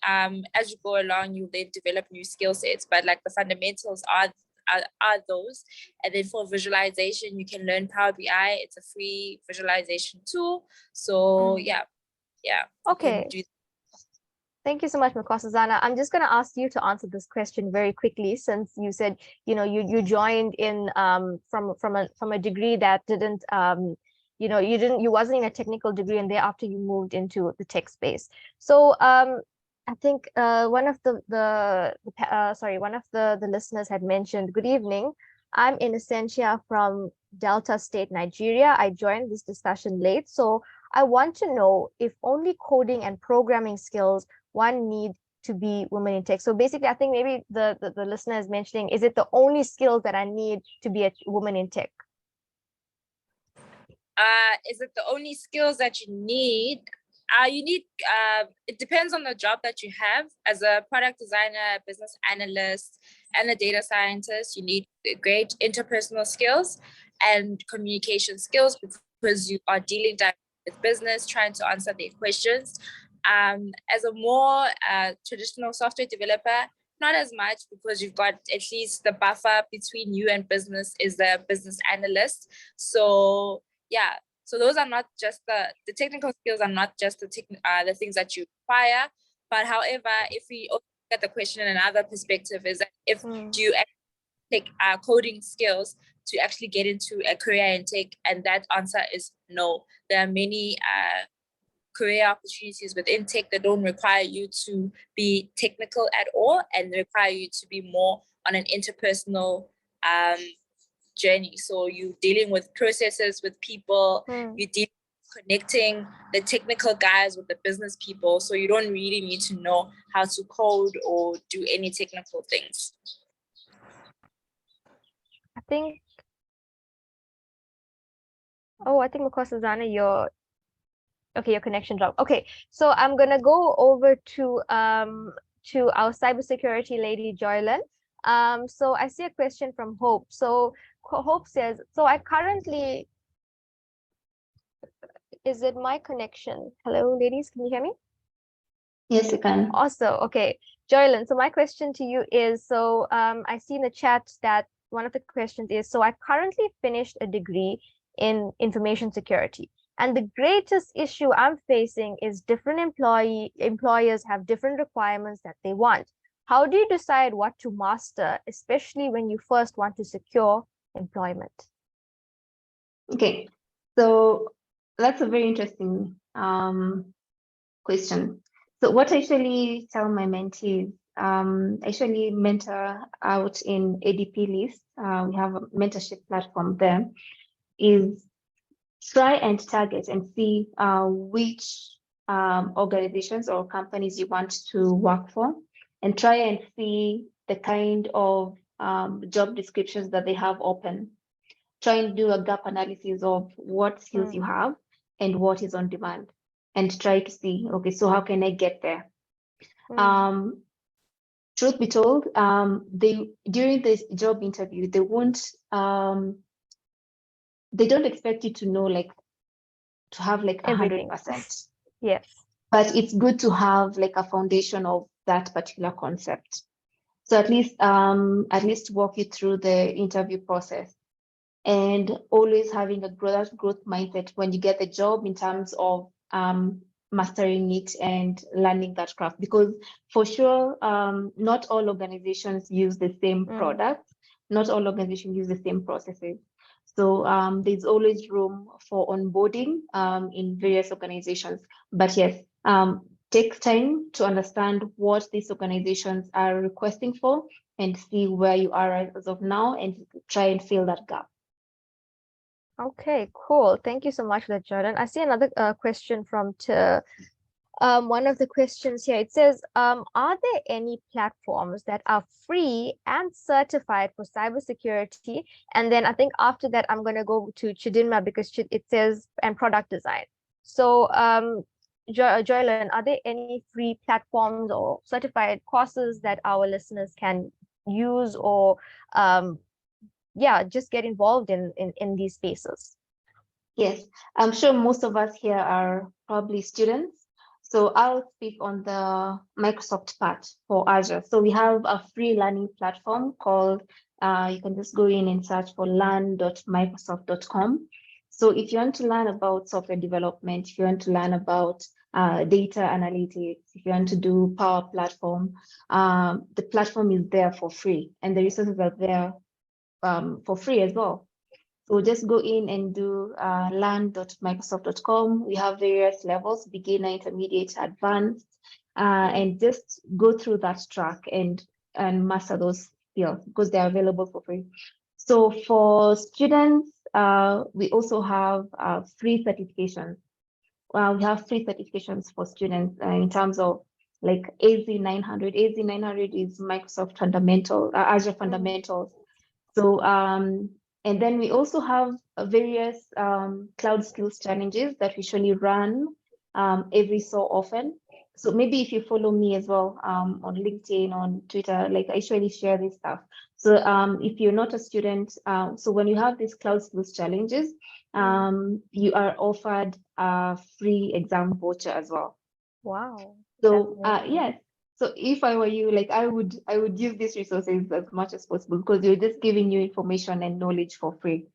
Speaker 15: as you go along, you then develop new skill sets. But like the fundamentals are those. And then for visualization, you can learn Power BI. It's a free visualization tool. So yeah.
Speaker 12: Okay. Thank you so much, Makosazana. I'm just going to ask you to answer this question very quickly, since you said, you know, you joined in from a degree that didn't you wasn't in a technical degree, and thereafter you moved into the tech space. So I think one of the listeners had mentioned, good evening, I'm in Essentia from Delta State, Nigeria. I joined this discussion late, so I want to know if only coding and programming skills one need to be women in tech. So basically, I think maybe the listener is mentioning, is it the only skills that I need to be a woman in tech?
Speaker 15: Is it the only skills that you need? You need, it depends on the job that you have. As a product designer, business analyst, and a data scientist, you need great interpersonal skills and communication skills, because you are dealing directly with business, trying to answer their questions. As a more traditional software developer, not as much, because you've got at least the buffer between you and business is the business analyst. So yeah, so those are not just the technical skills are not just the things that you require. But however, if we look at the question in another perspective, is that if do you take coding skills to actually get into a career in tech, and that answer is no. There are many career opportunities within tech that don't require you to be technical at all and require you to be more on an interpersonal journey. So you're dealing with processes, with people, you're connecting the technical guys with the business people. So you don't really need to know how to code or do any technical things.
Speaker 12: I think Nkosazana, your connection dropped. Okay, so I'm gonna go over to our cybersecurity lady, Joylyn. So I see a question from Hope. So Hope says, so I currently, is it my connection? Hello, ladies, can you hear me?
Speaker 14: Yes, you can.
Speaker 12: Also, okay, Joylyn, so my question to you is, so I see in the chat that one of the questions is, so I currently finished a degree in information security, and the greatest issue I'm facing is different employers have different requirements that they want. How do you decide what to master, especially when you first want to secure employment?
Speaker 14: Okay, so that's a very interesting question. So what I usually tell my mentees, I usually mentor out in ADP list. We have a mentorship platform there, is try and target and see which organizations or companies you want to work for, and try and see the kind of job descriptions that they have open. Try and do a gap analysis of what skills you have and what is on demand, and try to see, okay, so how can I get there? Truth be told, during this job interview, they won't, they don't expect you to know, like, to have like 100%.
Speaker 12: Yes.
Speaker 14: But it's good to have like a foundation of that particular concept. So at least walk you through the interview process, and always having a growth mindset when you get the job, in terms of mastering it and learning that craft, because for sure, not all organizations use the same products, not all organizations use the same processes. So there's always room for onboarding in various organizations. But yes, take time to understand what these organizations are requesting for, and see where you are as of now, and try and fill that gap.
Speaker 12: Okay, cool. Thank you so much for that, Jordan. I see another question from one of the questions here. It says, are there any platforms that are free and certified for cybersecurity? And then I think after that, I'm going to go to Chidinma, because it says, and product design. So Joylyn, are there any free platforms or certified courses that our listeners can use, or just get involved in these spaces?
Speaker 14: Yes, I'm sure most of us here are probably students. So I'll speak on the Microsoft part for Azure. So we have a free learning platform called, you can just go in and search for learn.microsoft.com. So if you want to learn about software development, if you want to learn about data analytics, if you want to do Power Platform, the platform is there for free, and the resources are there for free as well. So just go in and do learn.microsoft.com. We have various levels, beginner, intermediate, advanced, and just go through that track and master those skills, because they are available for free. So for students, we also have free certifications. We have free certifications for students in terms of like AZ900. AZ900 is Microsoft Fundamental, Azure Fundamentals. So, and then we also have various cloud skills challenges that we usually run every so often. So maybe if you follow me as well on LinkedIn, on Twitter, like I usually share this stuff. So if you're not a student, so when you have these cloud skills challenges, you are offered a free exam voucher as well.
Speaker 12: Wow.
Speaker 14: So yes, so if I were you, like I would use these resources as much as possible because you're just giving you information and knowledge for free.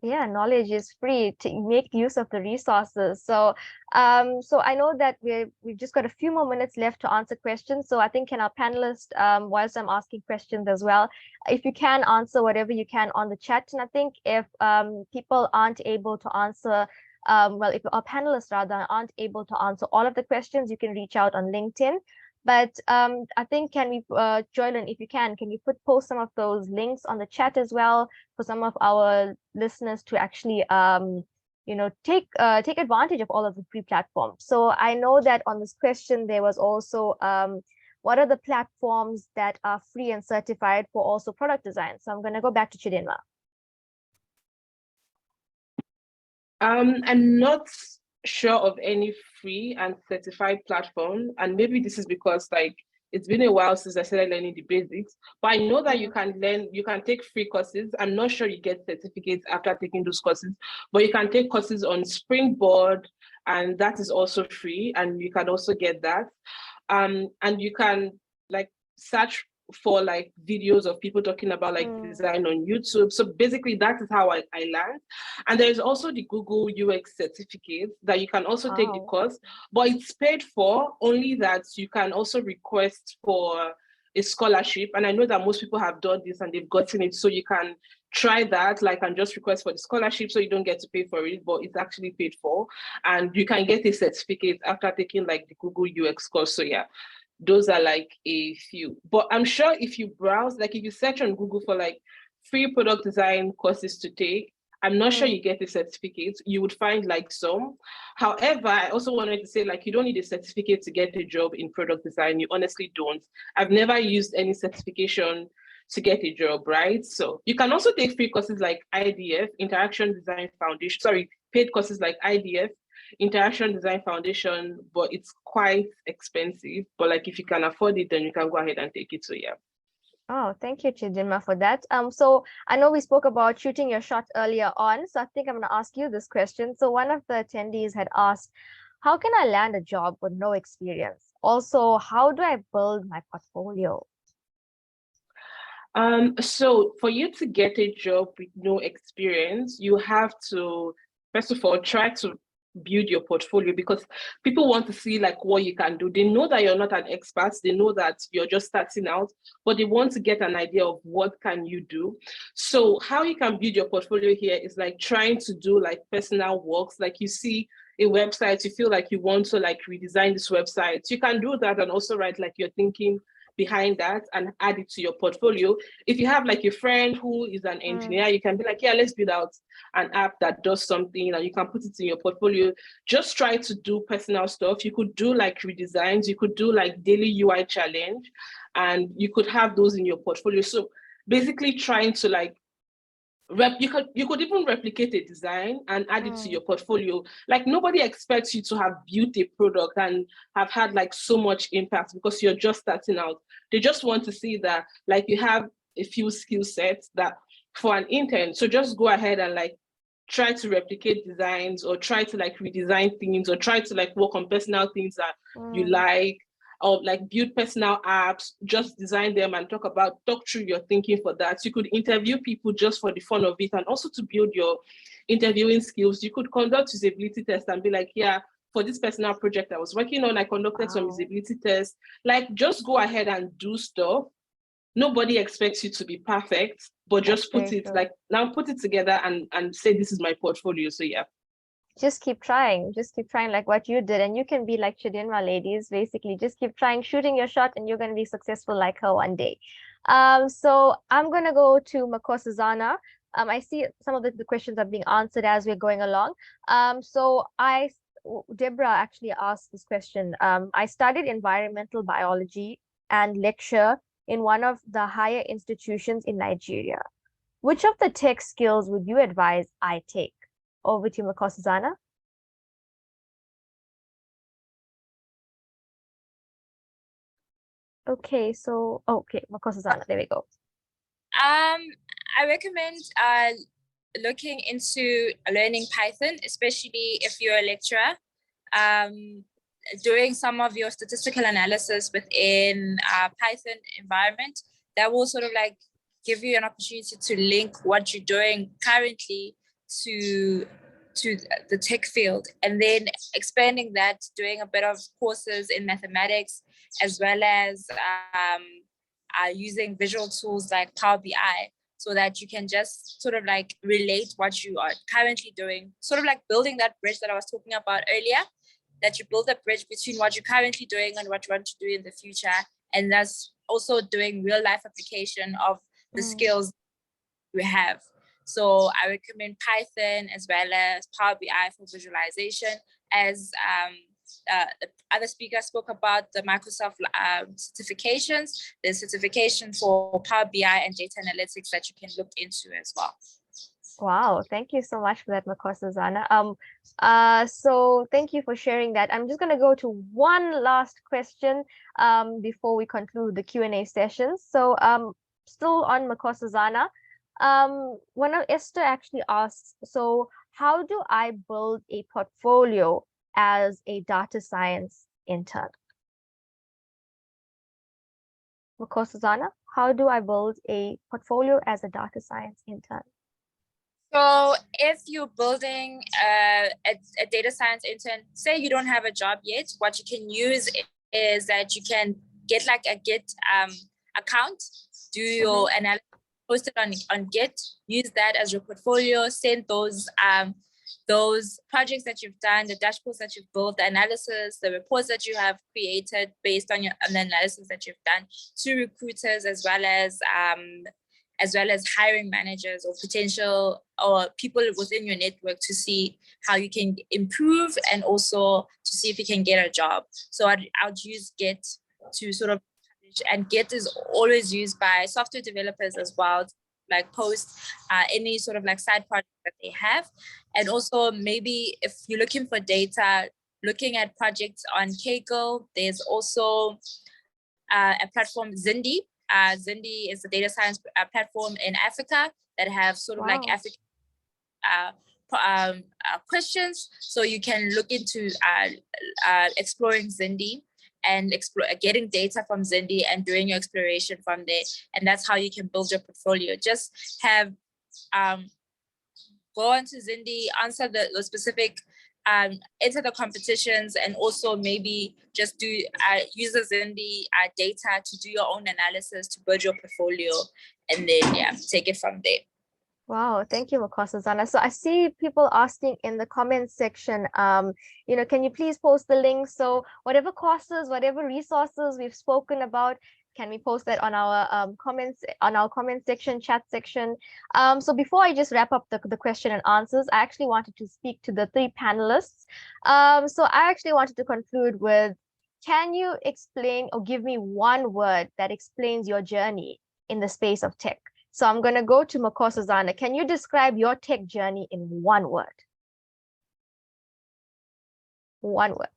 Speaker 12: Yeah, knowledge is free to make use of the resources. So so I know that we've just got a few more minutes left to answer questions. So I think can our panelists, whilst I'm asking questions as well, if you can answer whatever you can on the chat. And I think if people aren't able to answer, well, if our panelists rather aren't able to answer all of the questions, you can reach out on LinkedIn. But I think can we, Joylyn, if you can you post some of those links on the chat as well for some of our listeners to actually you know, take advantage of all of the free platforms. So I know that on this question there was also what are the platforms that are free and certified for also product design? So I'm going to go back to Chidinma.
Speaker 13: I'm not sure of any free and certified platform, and maybe this is because like it's been a while since I started learning the basics, but I know that you can take free courses. I'm not sure you get certificates after taking those courses, but you can take courses on Springboard, and that is also free, and you can also get that. And you can like search for like videos of people talking about like design on YouTube. So basically that is how I learned. And there's also the Google UX certificate that you can also take the course, but it's paid for, only that you can also request for a scholarship. And I know that most people have done this and they've gotten it. So you can try that, like, and just request for the scholarship so you don't get to pay for it, but it's actually paid for. And you can get a certificate after taking like the Google UX course. So yeah, those are like a few. But I'm sure if you browse, like if you search on Google for like free product design courses to take, I'm not sure you get a certificate. You would find like some. However, I also wanted to say like you don't need a certificate to get a job in product design. You honestly don't. I've never used any certification to get a job, right? So you can also take free courses like IDF, Interaction Design Foundation, sorry, paid courses like IDF, Interaction Design Foundation, but it's quite expensive. But like if you can afford it, then you can go ahead and take it. So yeah.
Speaker 12: Oh, thank you, Chidinma, for that. So I know we spoke about shooting your shot earlier on, so I think I'm going to ask you this question. So one of the attendees had asked, how can I land a job with no experience? Also, how do I build my portfolio?
Speaker 13: So for you to get a job with no experience, you have to, first of all, try to build your portfolio, because people want to see like what you can do. They know that you're not an expert, they know that you're just starting out, but they want to get an idea of what can you do. So how you can build your portfolio here is like trying to do like personal works. Like you see a website, you feel like you want to like redesign this website, you can do that and also write like you're thinking behind that and add it to your portfolio. If you have like a friend who is an engineer, you can be like, yeah, let's build out an app that does something, and you can put it in your portfolio. Just try to do personal stuff. You could do like redesigns, you could do like daily UI challenge, and you could have those in your portfolio. So basically trying to like you could even replicate a design and add it to your portfolio. Like nobody expects you to have built a product and have had like so much impact because you're just starting out. They just want to see that like you have a few skill sets that for an intern. So just go ahead and like try to replicate designs, or try to like redesign things, or try to like work on personal things that you like, or like build personal apps, just design them and talk through your thinking for that. You could interview people just for the fun of it, and also to build your interviewing skills. You could conduct usability tests and be like, yeah, for this personal project I was working on, I conducted some usability tests. Like just go ahead and do stuff. Nobody expects you to be perfect, but just put it like now put it together and say this is my portfolio. So yeah.
Speaker 12: Just keep trying like what you did, and you can be like Chidinma, ladies. Basically just keep trying, shooting your shot, and you're going to be successful like her one day. So I'm going to go to Makosazana. I see some of the questions are being answered as we're going along. So Deborah actually asked this question. I studied environmental biology and lecture in one of the higher institutions in Nigeria. Which of the tech skills would you advise I take? Over to Makosazana. Okay, so okay, Makosazana, there we go.
Speaker 15: I recommend looking into learning Python, especially if you're a lecturer. Doing some of your statistical analysis within Python environment, that will sort of like give you an opportunity to link what you're doing currently to the tech field, and then expanding that, doing a bit of courses in mathematics, as well as using visual tools like Power BI, so that you can just sort of like relate what you are currently doing, sort of like building that bridge that I was talking about earlier, that you build a bridge between what you're currently doing and what you want to do in the future. And that's also doing real life application of the skills we have. So I recommend Python as well as Power BI for visualization. As the other speaker spoke about the Microsoft certifications, there's certification for Power BI and data analytics that you can look into as well.
Speaker 12: Wow, thank you so much for that, Makosazana. So thank you for sharing that. I'm just going to go to one last question before we conclude the Q&A session. So still on Makosazana, one of Esther actually asks, so how do I build a portfolio as a data science intern? Makosazana, how do I build a portfolio as a data science intern?
Speaker 15: So if you're building a data science intern, say you don't have a job yet, what you can use is that you can get like a Git account, do your analysis, post it on Git, use that as your portfolio, send those projects that you've done, the dashboards that you've built, the analysis, the reports that you have created based on the analysis that you've done to recruiters, as well as hiring managers or potential or people within your network, to see how you can improve and also to see if you can get a job. So I'd use Git to sort of, and Git is always used by software developers as well, like post any sort of like side project that they have. And also maybe if you're looking for data, looking at projects on Kaggle, there's also a platform, Zindi. Zindi is a data science platform in Africa that have sort of like African questions. So you can look into exploring Zindi and getting data from Zindi and doing your exploration from there. And that's how you can build your portfolio. Just have go into Zindi, answer the specific, enter the competitions, and also maybe just do use the Zindi data to do your own analysis to build your portfolio, and then take it from there.
Speaker 12: Wow, thank you, Makosazana. So I see people asking in the comments section, can you please post the link? So whatever courses, whatever resources we've spoken about, can we post that on our comments, on our comment section, chat section? So before I just wrap up the question and answers, I actually wanted to speak to the three panelists. So I actually wanted to conclude with, can you explain or give me one word that explains your journey in the space of tech? So I'm going to go to Makosazana. Can you describe your tech journey in one word? One word.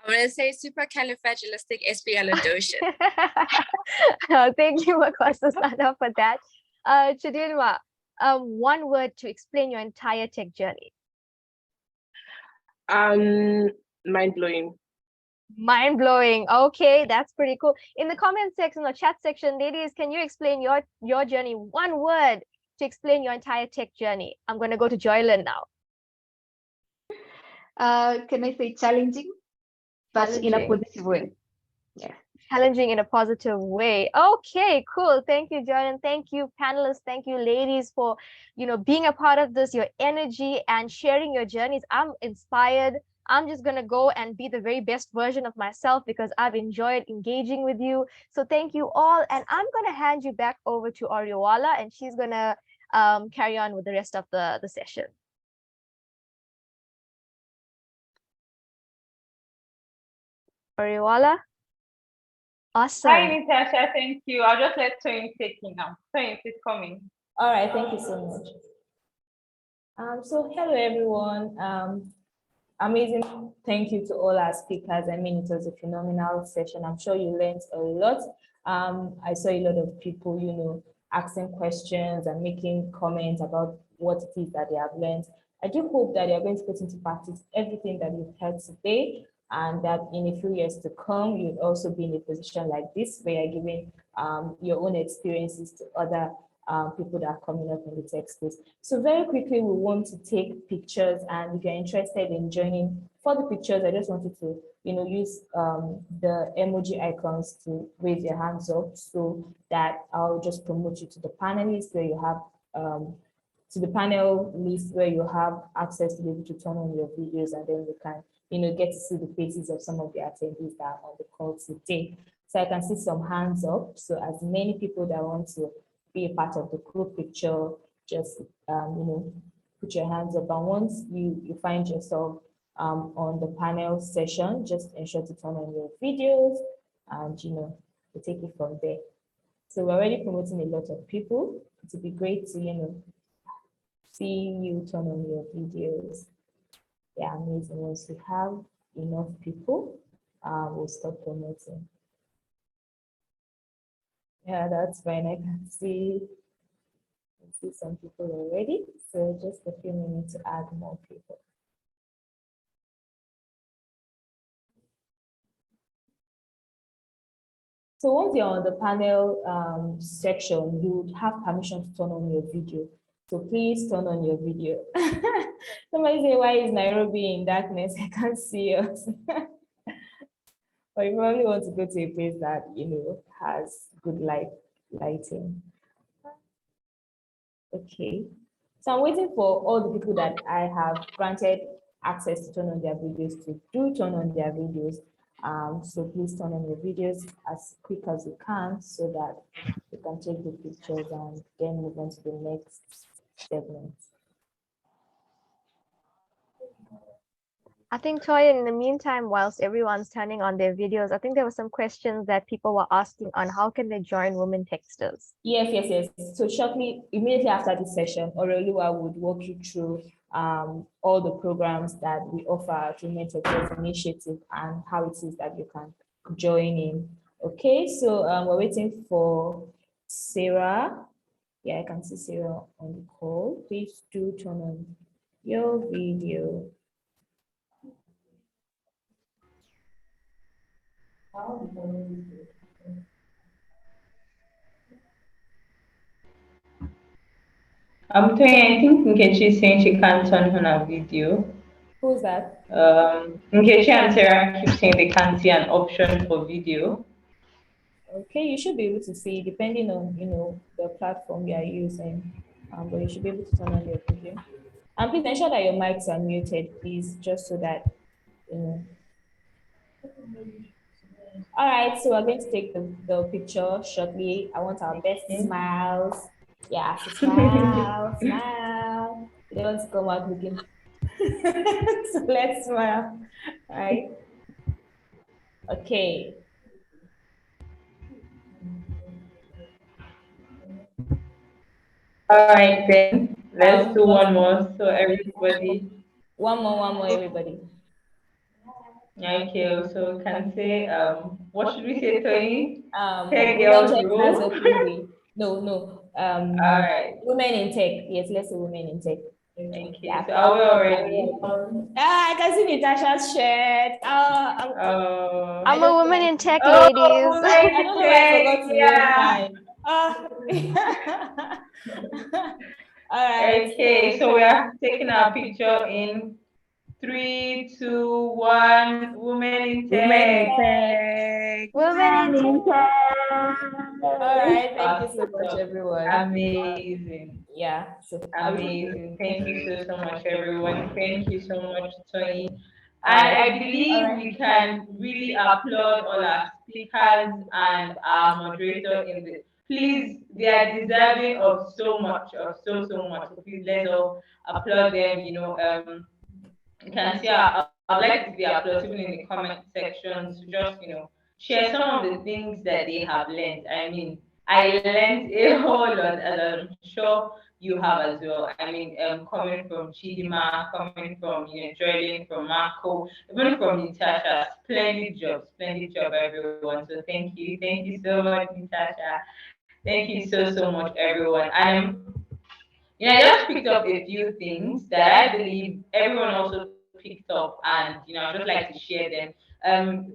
Speaker 15: I'm going to say supercalifragilisticexpialidocious.
Speaker 12: Thank you, Makosazana, for that. Chidinma, one word to explain your entire tech journey.
Speaker 13: Mind-blowing.
Speaker 12: Mind-blowing. Okay, that's pretty cool. In the comment section or chat section, ladies, can you explain your journey? One word to explain your entire tech journey. I'm going to go to Joylyn now.
Speaker 14: Can I say challenging, but in a positive way? Yeah.
Speaker 12: Challenging in a positive way. Okay, cool. Thank you, Joylyn. Thank you, panelists. Thank you, ladies, for being a part of this, your energy and sharing your journeys. I'm inspired. I'm just going to go and be the very best version of myself because I've enjoyed engaging with you. So thank you all. And I'm going to hand you back over to Oriawala, and she's going to carry on with the rest of the session. Oriawala? Awesome.
Speaker 11: Hi, Natasha. Thank you. I'll just let Toyin take it now. Toyin, is coming.
Speaker 1: All right. Thank you so much. So hello, everyone. Amazing. Thank you to all our speakers. I mean, it was a phenomenal session. I'm sure you learned a lot. I saw a lot of people, asking questions and making comments about what it is that they have learned. I do hope that they are going to put into practice everything that you've heard today, and that in a few years to come, you'll also be in a position like this where you're giving your own experiences to other people that are coming up in the tech space. So very quickly, we want to take pictures, and if you're interested in joining for the pictures, I just wanted to, use the emoji icons to raise your hands up so that I'll just promote you to the panelists where you have to the panel list where you have access to be able to turn on your videos, and then you can, get to see the faces of some of the attendees that are on the call today. So I can see some hands up. So as many people that want to be a part of the group picture, just, put your hands up. And once you find yourself on the panel session, just ensure to turn on your videos and, to take it from there. So we're already promoting a lot of people. It would be great to, see you turn on your videos. Yeah, amazing. Once we have enough people, we'll stop promoting. Yeah, that's fine. I can see some people already. So just a few minutes to add more people. So once you're on the panel section, you would have permission to turn on your video. So please turn on your video. Somebody say, why is Nairobi in darkness? I can't see us. But you probably want to go to a place that, has good lighting. Okay. So I'm waiting for all the people that I have granted access to turn on their videos to turn on their videos. So please turn on your videos as quick as you can so that you can take the pictures and then move on to the next segment.
Speaker 12: I think, Toy, in the meantime, whilst everyone's turning on their videos, I think there were some questions that people were asking on how can they join Women Techsters?
Speaker 1: Yes. So shortly, immediately after this session, Oroluwa would walk you through all the programs that we offer to Women Techsters Initiative and how it is that you can join in. Okay, so we're waiting for Sarah. Yeah, I can see Sarah on the call. Please do turn on your video.
Speaker 11: Toyin, I think Nkechi is saying she can't turn on her video.
Speaker 1: Who's that?
Speaker 11: Nkechi and Sarah keep saying they can't see an option for video.
Speaker 1: Okay, you should be able to see depending on, the platform you are using, but you should be able to turn on your video. And please ensure that your mics are muted, please, just so that, All right, so we're going to take the picture shortly. I want our best smiles. Yeah, so smile, smile. You don't want to come out looking. So let's smile, right? Okay.
Speaker 11: All right, then let's do one more. So everybody.
Speaker 1: One more, everybody.
Speaker 11: Okay, so we can say, what should we say, Tony? Hey,
Speaker 1: Women
Speaker 11: girls
Speaker 1: Techsters
Speaker 11: rule.
Speaker 1: Open Day. No.
Speaker 11: All right.
Speaker 1: Women in tech. Yes, let's say women in tech.
Speaker 11: Okay, yeah. So are we already?
Speaker 1: I can see Natasha's shirt.
Speaker 12: I'm a woman in tech, ladies.
Speaker 1: I don't know why I forgot to use mine. All right.
Speaker 11: Okay, so we are taking our picture in 3, 2, 1. Women in tech.
Speaker 12: Women in tech.
Speaker 1: All right. Thank you so much, everyone.
Speaker 11: Amazing.
Speaker 1: Yeah. So
Speaker 11: amazing. Thank you so much, everyone. Thank you so much, Tony. And I believe we can really applaud all our speakers and our moderator in the. Please, they are deserving of so much, of so much. So please let's all applaud them. You can see I would like to be applauded even in the comment section to just share some of the things that they have learned. I mean, I learned a whole lot, and I'm sure you have as well. I mean, coming from Chidima, coming from Joylin, from Marco, even from Natasha, splendid job, everyone. So thank you so much, Natasha. Thank you so much, everyone. And I just picked up a few things that I believe everyone also picked up, and I'd just like to share them.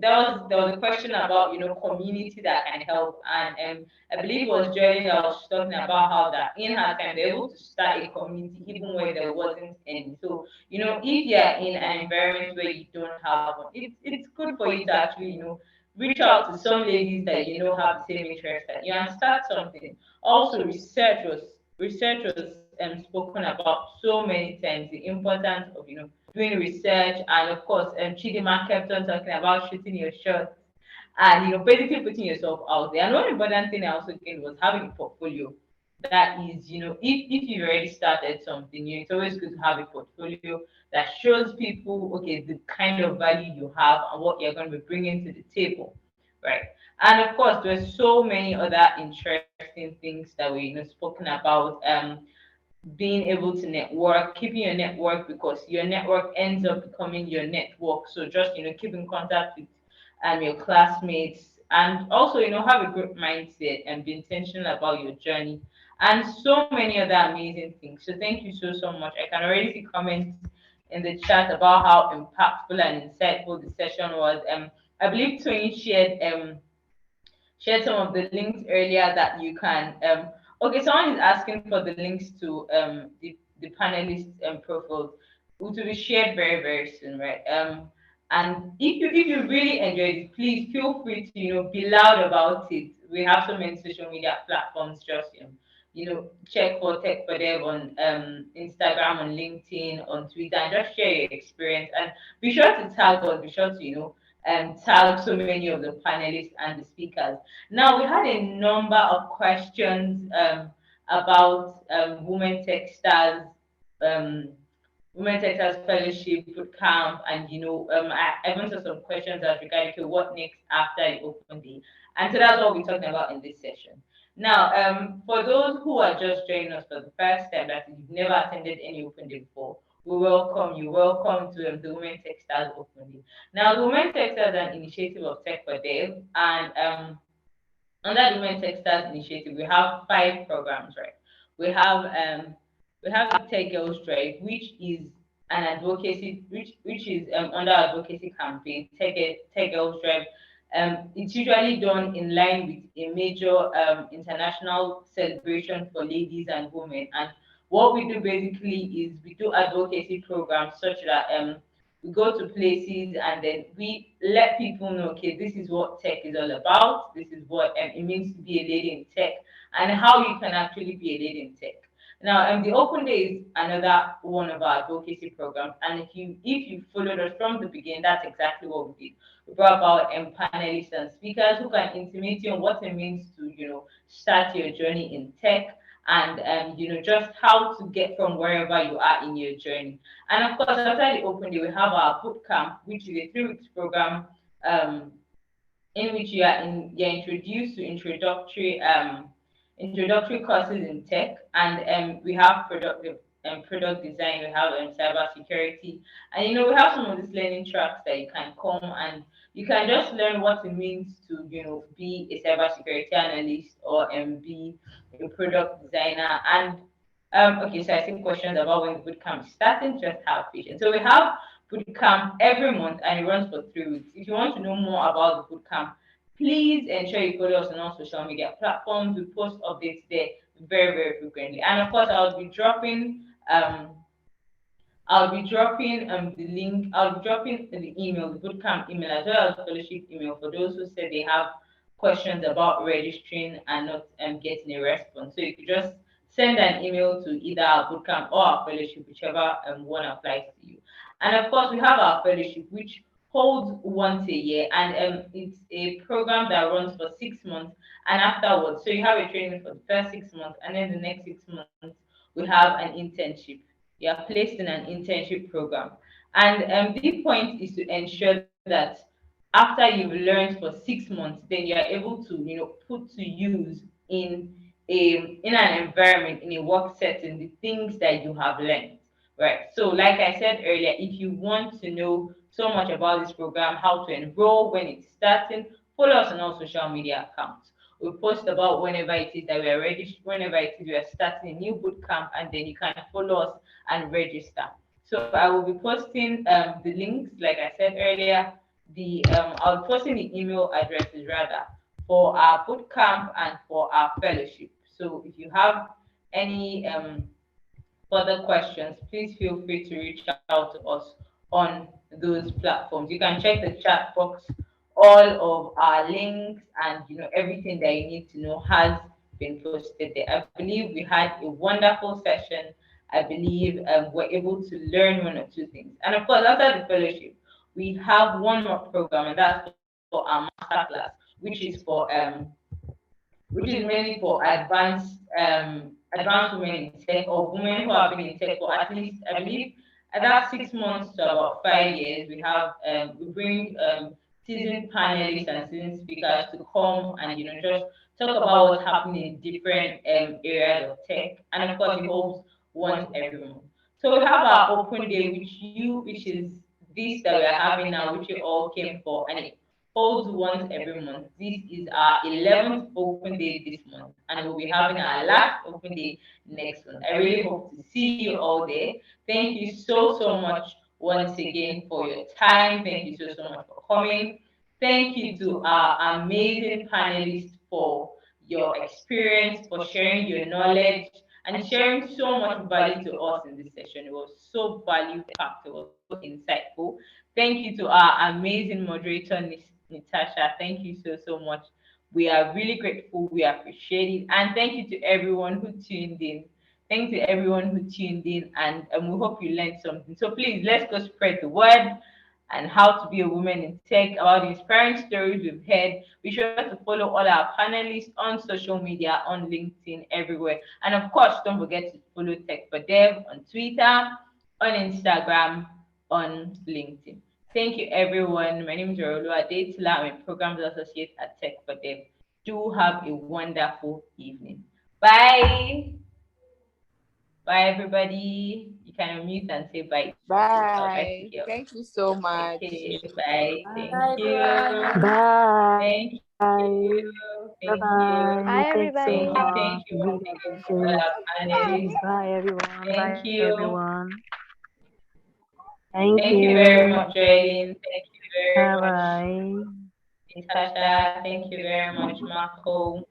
Speaker 11: There was a question about community that can help, and I believe it was Jordan that was talking about how that in her time they were able to start a community even where there wasn't any. So if you're in an environment where you don't have one, it's good for you to actually reach out to some ladies that have the same interest that you and start something. Also, research was spoken about so many times the importance of doing research, and of course Chidima kept on talking about shooting your shot and basically putting yourself out there. And one important thing I also gained was having a portfolio. That is, if you've already started something, it's always good to have a portfolio that shows people, okay, the kind of value you have and what you're going to be bringing to the table, right? And of course, there's so many other interesting things that we spoken about. Being able to network, keeping your network, because your network ends up becoming your network. So just keep in contact with your classmates, and also have a good mindset and be intentional about your journey, and so many other amazing things. So thank you so much. I can already see comments in the chat about how impactful and insightful the session was. I believe Twain shared some of the links earlier that you can okay, someone is asking for the links to the panelists profiles, which will be shared very soon, right? And if you really enjoyed it, please feel free to be loud about it. We have so many social media platforms. Just check for Tech for Dev on Instagram, on LinkedIn, on Twitter, and just share your experience. And be sure to tag us. Be sure to tag so many of the panelists and the speakers. Now, we had a number of questions about um, Women Techsters Fellowship Bootcamp, and I even saw some questions as regarding to what next after the open day, and so that's what we're talking about in this session. Now, for those who are just joining us for the first time, that you've never attended any open day before, we welcome you. Welcome to the Women Techsters Open Day. Now, the Women Techsters is an initiative of Tech for Dev, and under the Women Techsters initiative, we have 5 programs, right? We have the Tech Girls Drive, which is an advocacy, which is under advocacy campaign. Tech Girls Drive. It's usually done in line with a major international celebration for ladies and women. And what we do basically is we do advocacy programs such that we go to places and then we let people know, okay, this is what tech is all about. This is what it means to be a lady in tech, and how you can actually be a lady in tech. Now, the Open Day is another one of our advocacy programs, and if you followed us from the beginning, that's exactly what we did. We brought about panelists and speakers who can intimate you on what it means to start your journey in tech, and just how to get from wherever you are in your journey. And of course, after the Open Day, we have our boot camp, which is a 3 weeks program in which you're introduced to introductory courses in tech, and we have product design, we have cyber security, and we have some of these learning tracks that you can come and you can just learn what it means to be a cybersecurity analyst, or be a product designer. And okay, so I think questions about when the bootcamp is starting, just have patience. So we have bootcamp every month, and it runs for 3 weeks. If you want to know more about the bootcamp, please ensure you follow us on all social media platforms. We post updates there very frequently. And of course, I'll be dropping the link. I'll be dropping the email, the bootcamp email, as well as fellowship email for those who said they have questions about registering and not getting a response. So you could just send an email to either our bootcamp or our fellowship, whichever one applies to you. And of course, we have our fellowship, which holds once a year, and it's a program that runs for 6 months and afterwards. So you have a training for the first 6 months, and then the next 6 months we have an internship. You are placed in an internship program, and the point is to ensure that after you've learned for 6 months, then you are able to put to use in an environment, in a work setting, the things that you have learned. Right. So, like I said earlier, if you want to know so much about this program, how to enroll, when it's starting, follow us on all social media accounts. We post about whenever it is that we are ready, whenever it is we are starting a new boot camp, and then you can follow us and register. So I will be posting the links, like I said earlier. I'll be posting the email addresses rather for our boot camp and for our fellowship. So if you have any further questions, please feel free to reach out to us on those platforms. You can check the chat box. All of our links and everything that you need to know has been posted there. I believe we had a wonderful session. I believe we're able to learn one or two things. And of course, after the fellowship, we have one more program, and that's for our masterclass, which is for mainly for advanced women in tech, or women who have been in tech for at least, I believe, that's 6 months to about 5 years. We bring seasoned panelists and seasoned speakers to come and just talk about what's happening in different areas of tech, and of course it holds once every month. So we have our open day, which is this that we are having now, which you all came for, and it holds once every month. This is our 11th open day this month, and we'll be having our last open day next month. I really hope to see you all there. Thank you so much once again for your time. Thank you so much for coming. Thank you to our amazing panelists for your experience, for sharing your knowledge, and sharing so much value to us in this session. It was so value packed, it was so insightful. Thank you to our amazing moderator, Natasha. Thank you so much. We are really grateful. We appreciate it. And thank you to everyone who tuned in. Thank you to everyone who tuned in. And we hope you learned something. So please, let's go spread the word and how to be a woman in tech, about the inspiring stories we've heard. Be sure to follow all our panelists on social media, on LinkedIn, everywhere. And of course, don't forget to follow Tech for Dev on Twitter, on Instagram, on LinkedIn. Thank you, everyone. My name is Rolu Adetila. I'm a Programs Associate at Tech for Dev. Do have a wonderful evening. Bye. Bye, everybody. You can unmute and say bye.
Speaker 2: Bye. Thank you so much.
Speaker 11: Okay, bye. Thank
Speaker 15: Bye,
Speaker 11: you.
Speaker 15: everyone.
Speaker 4: Bye.
Speaker 11: Thank you. Thank
Speaker 9: Bye,
Speaker 11: you.
Speaker 9: everybody.
Speaker 11: Thank you once again to all our panelists.
Speaker 16: Bye, everyone.
Speaker 11: Thank
Speaker 16: Bye,
Speaker 11: you.
Speaker 16: everyone. Thank
Speaker 11: Thank you very
Speaker 16: you.
Speaker 11: much, Jaylene. Thank you very much,
Speaker 16: Bye-bye.
Speaker 11: Natasha. Thank you very much, Marco.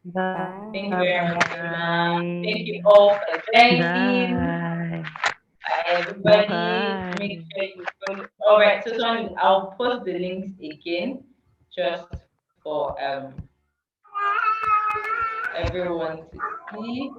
Speaker 11: Thank you very much, Emma. Thank you
Speaker 16: Bye-bye.
Speaker 11: all for joining.
Speaker 16: Bye.
Speaker 11: Bye, everybody.
Speaker 16: Bye-bye.
Speaker 11: Make sure you follow. All right, so I'll post the links again just for everyone to see.